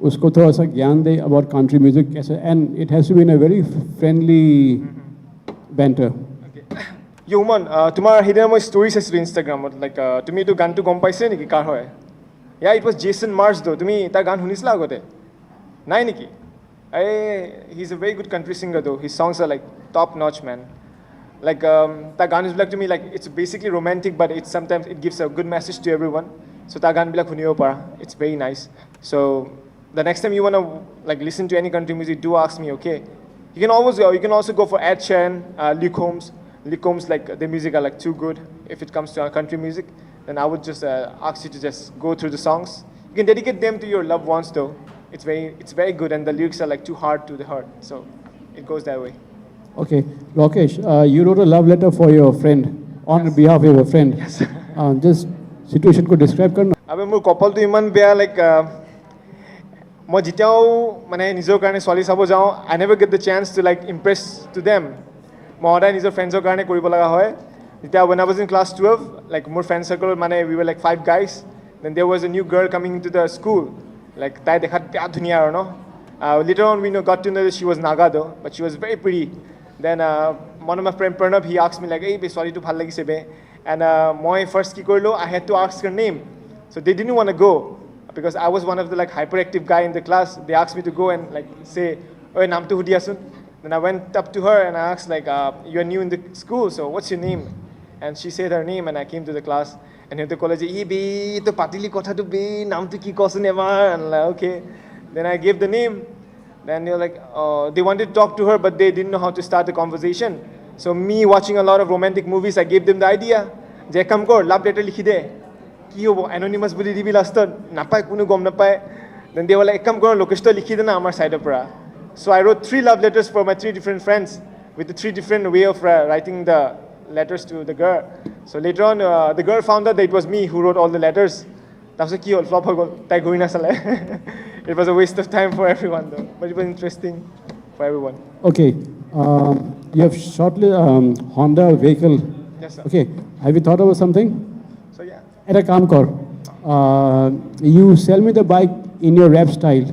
उसको थोड़ा सा ज्ञान दे about country music कैसे, and it has to be in a very friendly banter. Yo man, তোমাৰ সেইদিনা মই ষ্টৰি চাইছিলোঁ ইনষ্টাগ্ৰামত. লাইক তুমি এইটো গানটো গম পাইছে নেকি কাৰ হয়? ইট ৱাজ জেচন মাৰ্জ দো. তুমি তাৰ গান শুনিছিলা আগতে? নাই নেকি? He is a very good country singer though. His songs are like top notch man. Like তাৰ গানবিলাক to me like it's basically romantic but it sometimes it gives a good message to everyone. So তাৰ গানবিলাক শুনিব পাৰা. It's very nice. So the next time you want to like listen to any country music, do ask me, okay? You can always go. You can also go for Ed Sheeran, Luke Combs. Luke Combs, like the music are like too good. If it comes to country music, then I would just ask you to just go through the songs. You can dedicate them to your loved ones, though. It's very good, and the lyrics are like too hard to the heart, so it goes that way. Okay, Rakesh, you wrote a love letter for your friend on behalf of your friend. Yes. Just situation could describe karna. Abe mur couple to iman beya like মই যেতিয়াও মানে নিজৰ কাৰণে ছোৱালী চাব যাওঁ I never get the chance to like impress to them. মই সদায় নিজৰ ফ্ৰেণ্ডছৰ কাৰণে কৰিব লগা হয় যেতিয়া when I was in class 12 like মোৰ friend circle মানে we were like 5 guys, then there was a new girl coming into the school, like তাই দেখাত বিয়া ধুনীয়া আৰু ন later on we got to know that she was Naga though, but she was very pretty. Then one of my friend Pranav, he asked me like hey be sorry to ভাল লাগিছে be, and মই first কি কৰিলো I had to ask her name, so they didn't want to go because I was one of the like hyperactive guy in the class. They asked me to go and like say oy naam to hudi asun. Then I went up to her and I asked like you are new in the school, so what's your name? And she said her name and I came to the class and in the college e be to patili kotha to be naam to ki kosun ebar, and like okay, then I gave the name. Then they're like they wanted to talk to her but they didn't know how to start the conversation, so me watching a lot of romantic movies, I gave them the idea je kam kor love letter likhi de কি হ'ব anonymous বুলি দিবি লাষ্টত নাপায় কোনো গম নাপায়. Then they were like কাম কৰ লোকেশটো লিখি দে না আমাৰ সাইডৰ পৰা. So I wrote 3 love letters for my 3 different friends with the 3 different way of writing the letters to the girl. So later on the girl found out that it was me who wrote all the letters. তাৰপিছত কি হ'ল flop হৈ গ'ল, তাই ঘূৰি নাচালে. It was a waste of time for everyone though, but it was interesting for everyone. Okay, you have shortly Honda vehicle. Yes sir. Okay, have you thought about something? So yeah. At a kaam kar, you sell me the bike in your rap style.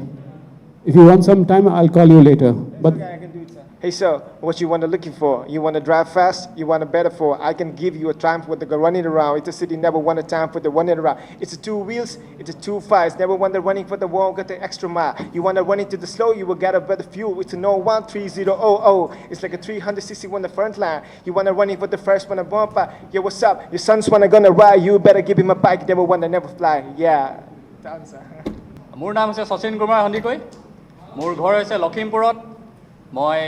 If you want some time, I'll call you later. But Okay, I can do it, sir. Hey sir, what you want to looking for? You want to drive fast? You want a better for? I can give you a Triumph with the girl running around. It's a city never want a Triumph with the running around. It's a 2 wheels, it's a 2 fires. Never want the running for the wall, got the extra mile. You want to run into the slow, you will get a better fuel. It's a no 13000. It's like a 361 the front line. You want to running for the first one a bumper. Yo, what's up? Your son's wanna gonna ride. You better give him a bike. Never want to never fly. Yeah. That's মোৰ নাম হৈছে শচীন কুমাৰ সন্দিকৈ, মোৰ ঘৰ হৈছে লখিমপুৰত। মই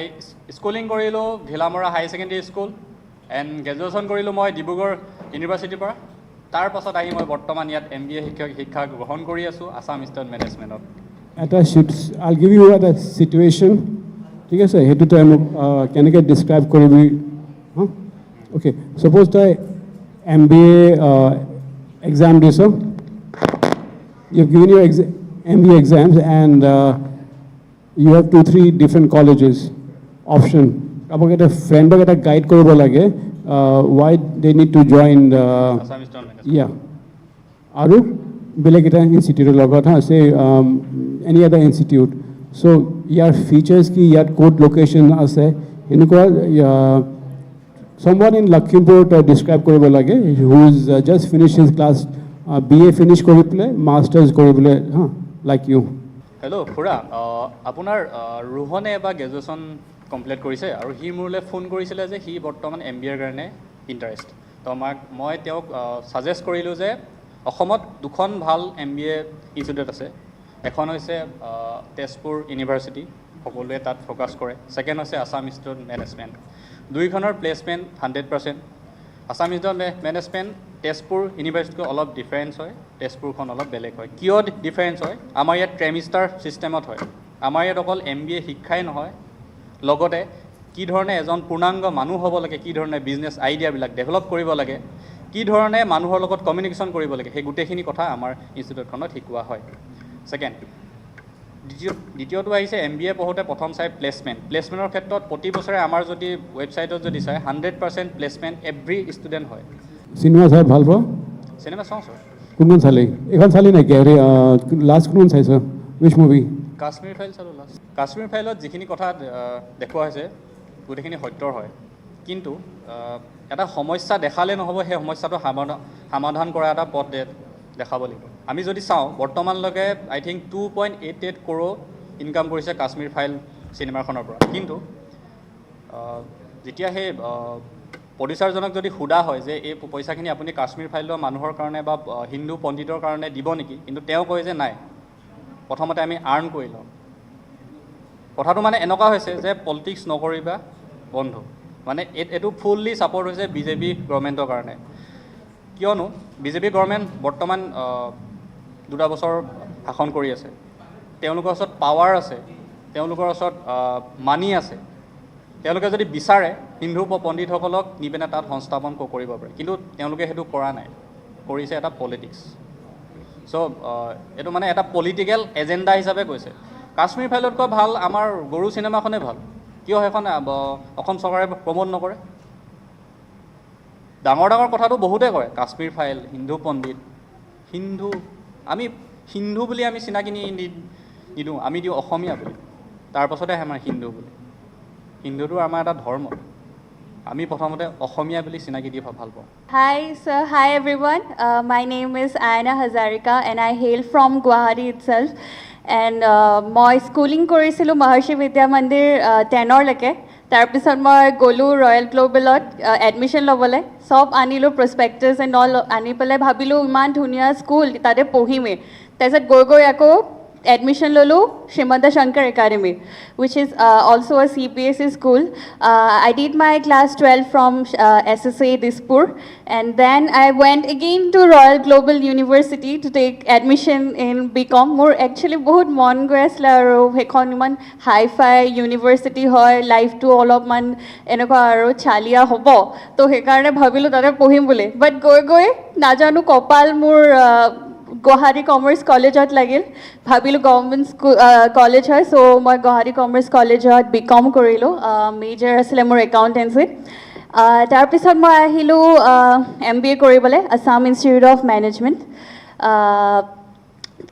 schooling কৰিলোঁ Ghilamara high secondary school and graduation কৰিলোঁ মই ডিব্ৰুগড় ইউনিভাৰ্চিটিৰ পৰা। তাৰ পাছত আহি মই বৰ্তমান ইয়াত MBA শিক্ষা গ্ৰহণ কৰি আছোঁ আছাম ষ্টেট মেনেজমেণ্টত। I'll give you a situation. ঠিক আছে, সেইটো তই মোক কেনেকৈ ডিছক্ৰাইব কৰিবি? Okay, suppose তই MBA exam দিছ, you've given your MBA exams and you have 2-3 different colleges option. কাৰোবাক এটা ফ্ৰেণ্ডক এটা গাইড কৰিব লাগে why they need to join the Assam state management. yeah আৰু বেলেগ এটা ইনষ্টিটিউটৰ লগত say any other institute. So ইয়াৰ features কি, ইয়াত ক'ত লোকেশ্যন আছে, এনেকুৱা someone in Lakhimpur describe কৰিব লাগে who is just finished his class BA finish কৰি পেলাই মাষ্টাৰ্ছ কৰি পেলাই like you. হেল্ল' খুৰা, আপোনাৰ ৰোহনে এবাৰ গ্ৰেজুৱেশ্যন কমপ্লিট কৰিছে আৰু সি মোলৈ ফোন কৰিছিলে যে সি বৰ্তমান MBA ৰ কাৰণে ইণ্টাৰেষ্ট। তো মই তেওঁক ছাজেষ্ট কৰিলোঁ যে অসমত 2খন ভাল MBA ইনষ্টিটিউট আছে। এখন হৈছে তেজপুৰ ইউনিভাৰ্চিটি, সকলোৱে তাত ফ'কাছ কৰে। ছেকেণ্ড হৈছে আছাম ইনষ্টিটিউট মেনেজমেণ্ট। দুইখনৰ placement 100%। Assam institute management Tezpur ইউনিভাৰ্চিটিতকৈ অলপ ডিফাৰেঞ্চ হয়, তেজপুৰখন অলপ বেলেগ হয়। কিয় ডিফাৰেঞ্চ হয়? আমাৰ ইয়াত ট্ৰেমিষ্টাৰ ছিষ্টেমত হয়। আমাৰ ইয়াত অকল MBA শিক্ষাই নহয়, লগতে কি ধৰণে এজন পূৰ্ণাংগ মানুহ হ'ব লাগে, কি ধৰণে বিজনেছ আইডিয়াবিলাক ডেভেলপ কৰিব লাগে, কি ধৰণে মানুহৰ লগত কমিউনিকেশ্যন কৰিব লাগে, সেই গোটেইখিনি কথা আমাৰ ইনষ্টিটিউটখনত শিকোৱা হয়। ছেকেণ্ড, দ্বিতীয়টো আহিছে MBA পঢ়োঁতে প্ৰথম চাই প্লেচমেণ্টৰ ক্ষেত্ৰত প্ৰতি বছৰে আমাৰ যদি ৱেবছাইটত যদি চাই 100% প্লেচমেণ্ট এভৰি ষ্টুডেণ্ট হয়। চিনেমা চাই ভাল পোৱা? চিনেমা চাওঁ ছাৰ। কোনখন চালি? এইখন চালি নেকি? লাষ্ট কোনখন চাইছ? Which movie? কাশ্মীৰ ফাইল চালোঁ লাষ্ট। কাশ্মীৰ ফাইলত যিখিনি কথা দেখুওৱা হৈছে গোটেইখিনি সত্যৰ হয়, কিন্তু এটা সমস্যা দেখালে নহ'ব, সেই সমস্যাটো সমাধান কৰা এটা পথ দেখাব লাগিব। আমি যদি চাওঁ বৰ্তমানলৈকে I think 2.88 crore ইনকাম কৰিছে কাশ্মীৰ ফাইল চিনেমাখনৰ পৰা, কিন্তু যেতিয়া সেই প্ৰডিউচাৰজনক যদি সোধা হয় যে এই পইচাখিনি আপুনি কাশ্মীৰ ফাইলৰ মানুহৰ কাৰণে বা হিন্দু পণ্ডিতৰ কাৰণে দিব নেকি, কিন্তু তেওঁ কয় যে নাই, প্ৰথমতে আমি আৰ্ণ কৰি লওঁ। কথাটো মানে এনেকুৱা হৈছে যে পলিটিক্স নকৰিবা বন্ধু, মানে এইটো ফুল্লি ছাপৰ্ট হৈছে বিজেপি গভৰ্ণমেণ্টৰ কাৰণে। কিয়নো বিজেপি গভৰ্ণমেণ্ট বৰ্তমান 2 বছৰ শাসন কৰি আছে, তেওঁলোকৰ ওচৰত পাৱাৰ আছে, তেওঁলোকৰ ওচৰত মানি আছে, তেওঁলোকে যদি বিচাৰে হিন্দু পণ্ডিতসকলক নি পিনে তাত সংস্থাপন কৰিব পাৰে, কিন্তু তেওঁলোকে সেইটো কৰা নাই, কৰিছে এটা পলিটিক্স। চ' এইটো মানে এটা পলিটিকেল এজেণ্ডা হিচাপে কৈছে। কাশ্মীৰ ফাইলতকৈ ভাল আমাৰ গৰু চিনেমাখনেই ভাল, কিয় সেইখন অসম চৰকাৰে প্ৰমোট নকৰে? ডাঙৰ ডাঙৰ কথাটো বহুতে কয়, কাশ্মীৰ ফাইল, হিন্দু পণ্ডিত, আমি হিন্দু বুলি আমি চিনাকি নিদিওঁ, আমি দিওঁ অসমীয়া বুলি, তাৰপাছতে আমাৰ হিন্দু বুলি। হিন্দুটো আমাৰ এটা ধৰ্ম, আমি প্ৰথমতে অসমীয়া বুলি চিনাকি দি ভাল পাওঁ। Hi sir, hi everyone. My name is Aina Hazarika and I hail from Guwahati itself. And মই স্কুলিং কৰিছিলোঁ মহৰ্ষি বিদ্যা মন্দিৰ 10লৈকে। তাৰপিছত মই গ'লোঁ ৰয়েল গ্লোবেলত এডমিশ্যন ল'বলৈ, চব আনিলোঁ প্ৰস্পেক্টাছ এণ্ড অল আনি পেলাই ভাবিলোঁ ইমান ধুনীয়া স্কুল, তাতে পঢ়িমেই। তাৰপিছত গৈ আকৌ admission lolo Srimanta Shankar Academy, which is also a CBSE school. I did my class 12 from SSA Dispur, and then I went again to Royal Global University to take admission in BCom. More actually bahut mon goi asle aru hekhon iman hi-fi university hoy, life to all of man enoko aru chalia hobo, to hekarone bhabilu tare pohim bole, but goi najanu kopal mur Guwahati Commerce Collegeত লাগিল, ভাবিলোঁ government school college হয়, চ' মই Guwahati commerce কলেজত BCom কৰিলোঁ, major আছিলে মোৰ একাউণ্টেঞ্চিত। তাৰপিছত মই আহিলোঁ MBA কৰিবলৈ আছাম ইনষ্টিটিউট অফ মেনেজমেণ্ট।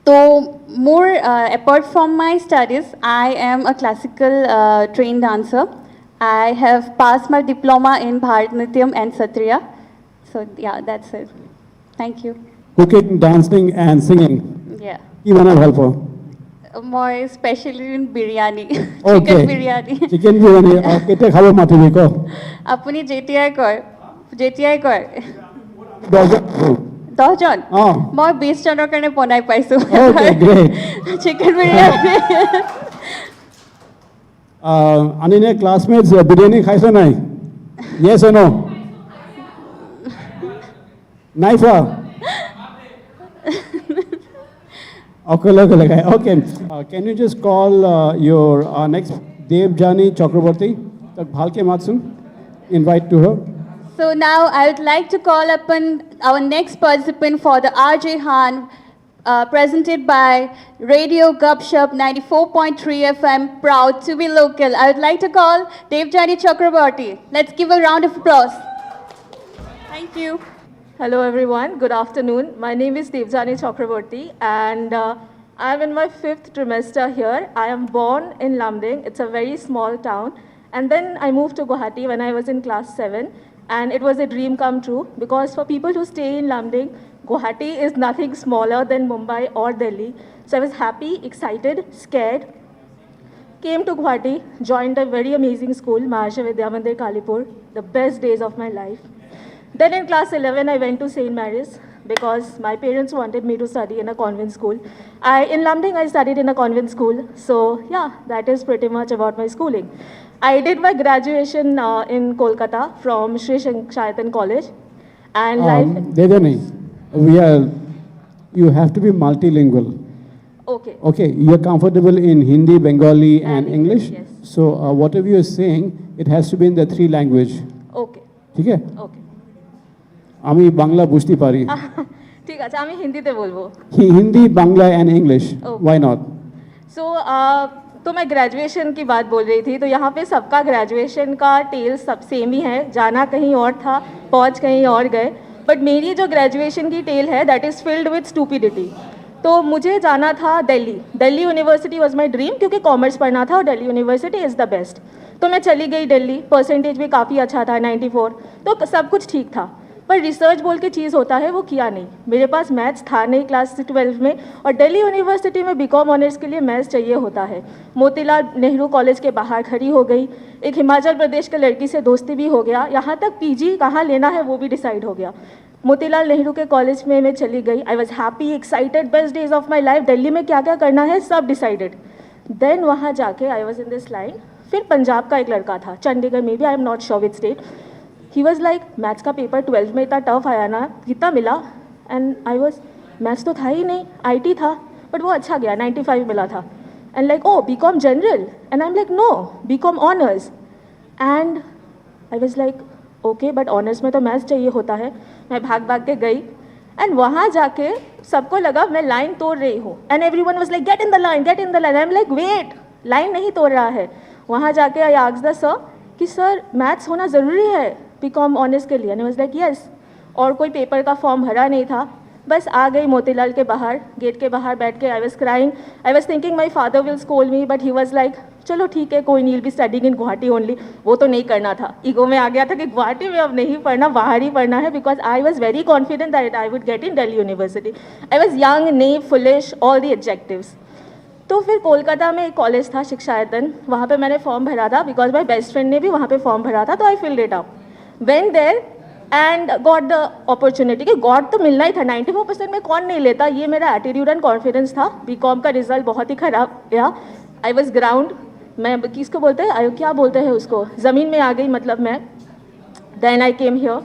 তো মোৰ apart from my studies, I am a classical trained dancer. I have passed my diploma in Bharatanatyam and Satriya. So yeah, that's it. Thank you. Cooking, dancing and singing. Yeah. কি বনাই ভাল পাওঁ? মই especially in biryani, Okay. Chicken biryani. Chicken biryani কেতিয়া খাব মাতিবি ক? আপুনি যেতিয়াই কয় 10জন? মই 20 জনৰ কাৰণে বনাই পাইছোঁ চিকেন বিৰিয়ানী। আনিনে ক্লাছমেটছ বিৰিয়ানী খাইছ নাই? Yes or no? নাই খোৱা? Okay. Can you just call your next Devjani Chakraborty? Bhalke matsun. Invite to her. So now I would like to call upon our next participant for the RJ Han, presented by Radio GupShup 94.3 FM, proud to be local. I would like to call Devjani Chakraborty. Let's give a round of applause. Thank you. Hello everyone, good afternoon. My name is Devjani Chakraborty and I am in my 5th trimester here. I am born in Lamding, it's a very small town, and then I moved to Guwahati when I was in class 7, and it was a dream come true because for people who stay in Lamding, Guwahati is nothing smaller than Mumbai or Delhi. So I was happy, excited, scared. Came to Guwahati, joined a very amazing school, Maharishi Vidya Mandir Kalipur, the best days of my life. Then in class 11, I went to St. Mary's because my parents wanted me to study in a convent school. In Lamding, I studied in a convent school. So yeah, that is pretty much about my schooling. I did my graduation in Kolkata from Sri Shayatan College. And Devjani, you have to be multilingual. Okay, you're comfortable in Hindi, Bengali and English? Yes. So whatever you're saying, it has to be in the 3 language. Okay. ঠিক আছে? Okay. আমি বাংলা বুঝতে পারি। ঠিক আছে, আমি হিন্দিতে বলবো। Hindi, Bangla and English. Why not? So तो मैं ग्रेजुएशन की बात बोल रही थी, तो यहाँ पे सबका ग्रेजुएशन का टेल सब सेम ही है, जाना कहीं और था, पहुँच कहीं और गए, बट मेरी जो ग्रेजुएशन की टेल है that is filled with stupidity. तो मुझे जाना था Delhi university was my dream, क्योंकि कॉमर्स पढ़ना था और Delhi university is the best. तो मैं चली गई दिल्ली, परसेंटेज भी काफ़ी अच्छा था 94, तो सब कुछ ठीक था, पर रिसर्च बोल के चीज़ होता है वो किया नहीं। मेरे पास मैथ्स था नहीं क्लास 12 में, और दिल्ली यूनिवर्सिटी में BCom ऑनर्स के लिए मैथ्स चाहिए होता है। मोतीलाल नेहरू कॉलेज के बाहर खड़ी हो गई, एक हिमाचल प्रदेश के लड़की से दोस्ती भी हो गया, यहाँ तक PG कहाँ लेना है वो भी डिसाइड हो गया। मोतीलाल नेहरू के कॉलेज में मैं चली गई. I was happy, excited, best days of my life. Delhi में क्या क्या करना है सब डिसाइडेड. देन वहाँ जाके I was in this line. फिर पंजाब का एक लड़का था, चंडीगढ़ में भी, I am not sure which state. He was like, maths का पेपर 12th में इतना टफ आया ना, कितना मिला? एंड आई वॉज, मैथ्स तो था ही नहीं, IT था, बट वो अच्छा गया, 95 मिला था. And like, oh BCom general. And I am like, no, BCom honours. And I was like, okay, but honours में तो मैथ्स चाहिए होता है. मैं भाग भाग के गई एंड वहाँ जाके सबको लगा मैं लाइन तोड़ रही हूँ. And everyone was like, get in the line, get in the line. I am like, wait, line नहीं तोड़ रहा है. वहाँ जाके आई आस्क्ड द सर कि सर मैथ्स होना ज़रूरी है BCom ऑनर्स के लिए. And was like, yes. और कोई पेपर का फॉर्म भरा नहीं था. बस आ गई मोतीलाल के बाहर, गेट के बाहर बैठ के. I was crying. I was thinking my father will scold me, but he was like, चलो ठीक है, कोई नहीं, will be studying in Guwahati only. वो तो नहीं करना था. ईगो में आ गया था कि गुवाहाटी में अब नहीं पढ़ना, बाहर ही पढ़ना है. Because I was very confident that I would get in Delhi university. I was young, naive, foolish, all the adjectives. तो फिर कोलकाता में एक कॉलेज था, शिक्षायतन. वहाँ पे मैंने फॉर्म भरा था, बिकॉज माई बेस्ट फ्रेंड ने भी वहाँ पे फॉर्म भरा था. तो I filled it up, went there and got the opportunity. कि गॉड तो मिलना ही था. 94% में कौन नहीं लेता, ये मेरा एटीट्यूड एंड कॉन्फिडेंस था. BCom का रिजल्ट बहुत ही खराब गया. I was ground. मैं किसको बोलते हैं, क्या बोलते हैं उसको, ज़मीन में आ गई मतलब मैं. Then I came here.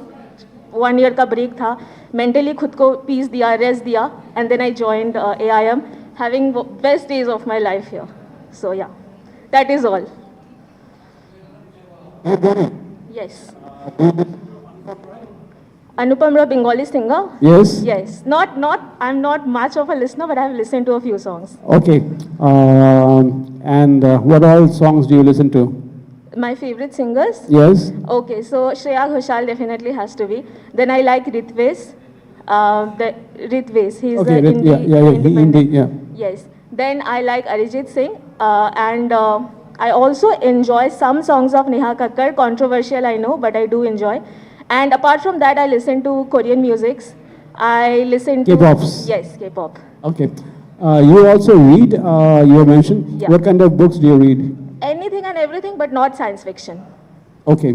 1 year का ब्रेक था. मेंटली खुद को पीस दिया, रेस्ट दिया. And then I joined AIM, having best days of my life here. So yeah, that is all. Yes. Anupam Roy, Bengali singer? Yes. Yes. I'm not much of a listener, but I've listened to a few songs. Okay. And what all songs do you listen to? My favorite singers? Yes. Okay, so Shreya Ghoshal definitely has to be. Then I like Ritwes. Ritwes, he's Okay. the indie. Hindi, yeah. Yes. Then I like Arijit Singh. And I also enjoy some songs of Neha Kakkar. Controversial, I know, but I do enjoy. And apart from that, I listen to Korean musics. I listen to K-pops. Yes, K-pop. Okay. You also read, you mentioned. Yeah. What kind of books do you read? Anything and everything, but not science fiction. Okay.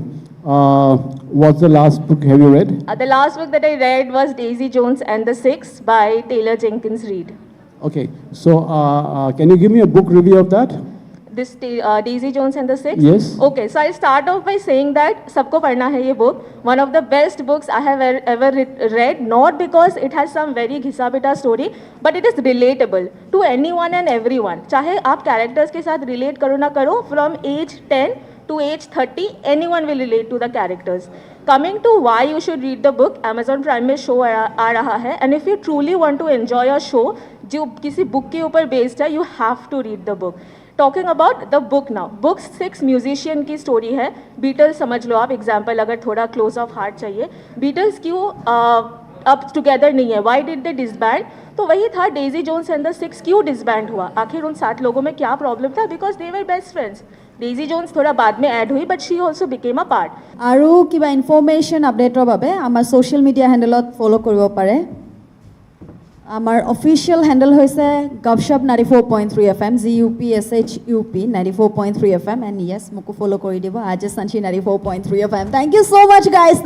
What's the last book have you read? The last book that I read was Daisy Jones and the Six by Taylor Jenkins Reid. Okay. So, can you give me a book review of that? This Daisy Jones and the Six? Yes. Okay, so I'll start off by saying that सबको पढ़ना है ये book. One of the best books I have ever read, not because it has some very घिसा-पिटा story, but it is relatable to anyone and everyone. चाहे आप characters के साथ relate करो ना करो, from age 10 to age 30, anyone will relate to the characters. Coming to why you should read the book, Amazon Prime में show आ रहा है, and if you truly want to enjoy a show जो किसी book के ऊपर based है, you have to read the book. Talking about the book now. Book 6 musician की story है. बीटल्स समझ लो आप एग्जाम्पल, अगर थोड़ा क्लोज ऑफ हार्ट चाहिए. बीटल्स क्यों अब टुगेदर नहीं है, वाई डिड दे डिसबैंड? तो वही था, डेजी जोन्स एंड द 6 क्यों डिसबैंड हुआ, आखिर उन 7 लोगों में क्या प्रॉब्लम था? Because they were best friends. Daisy Jones थोड़ा बाद में ऐड हुई, but she also became a part. আৰু কিবা ইনফৰমেশ্যন আপডেটৰ বাবে আমাৰ ছ'চিয়েল মিডিয়া হেণ্ডেলত ফ'ল' কৰিব পাৰে. আমাৰ অফিচিয়েল হেণ্ডেল হৈছে GupShup 94.3 FM, GUPSHUP 94.3 FM, and yes, মোকো ফ'ল' কৰি দিব, আজে Sanchi 94.3 FM. Thank you so' much guys.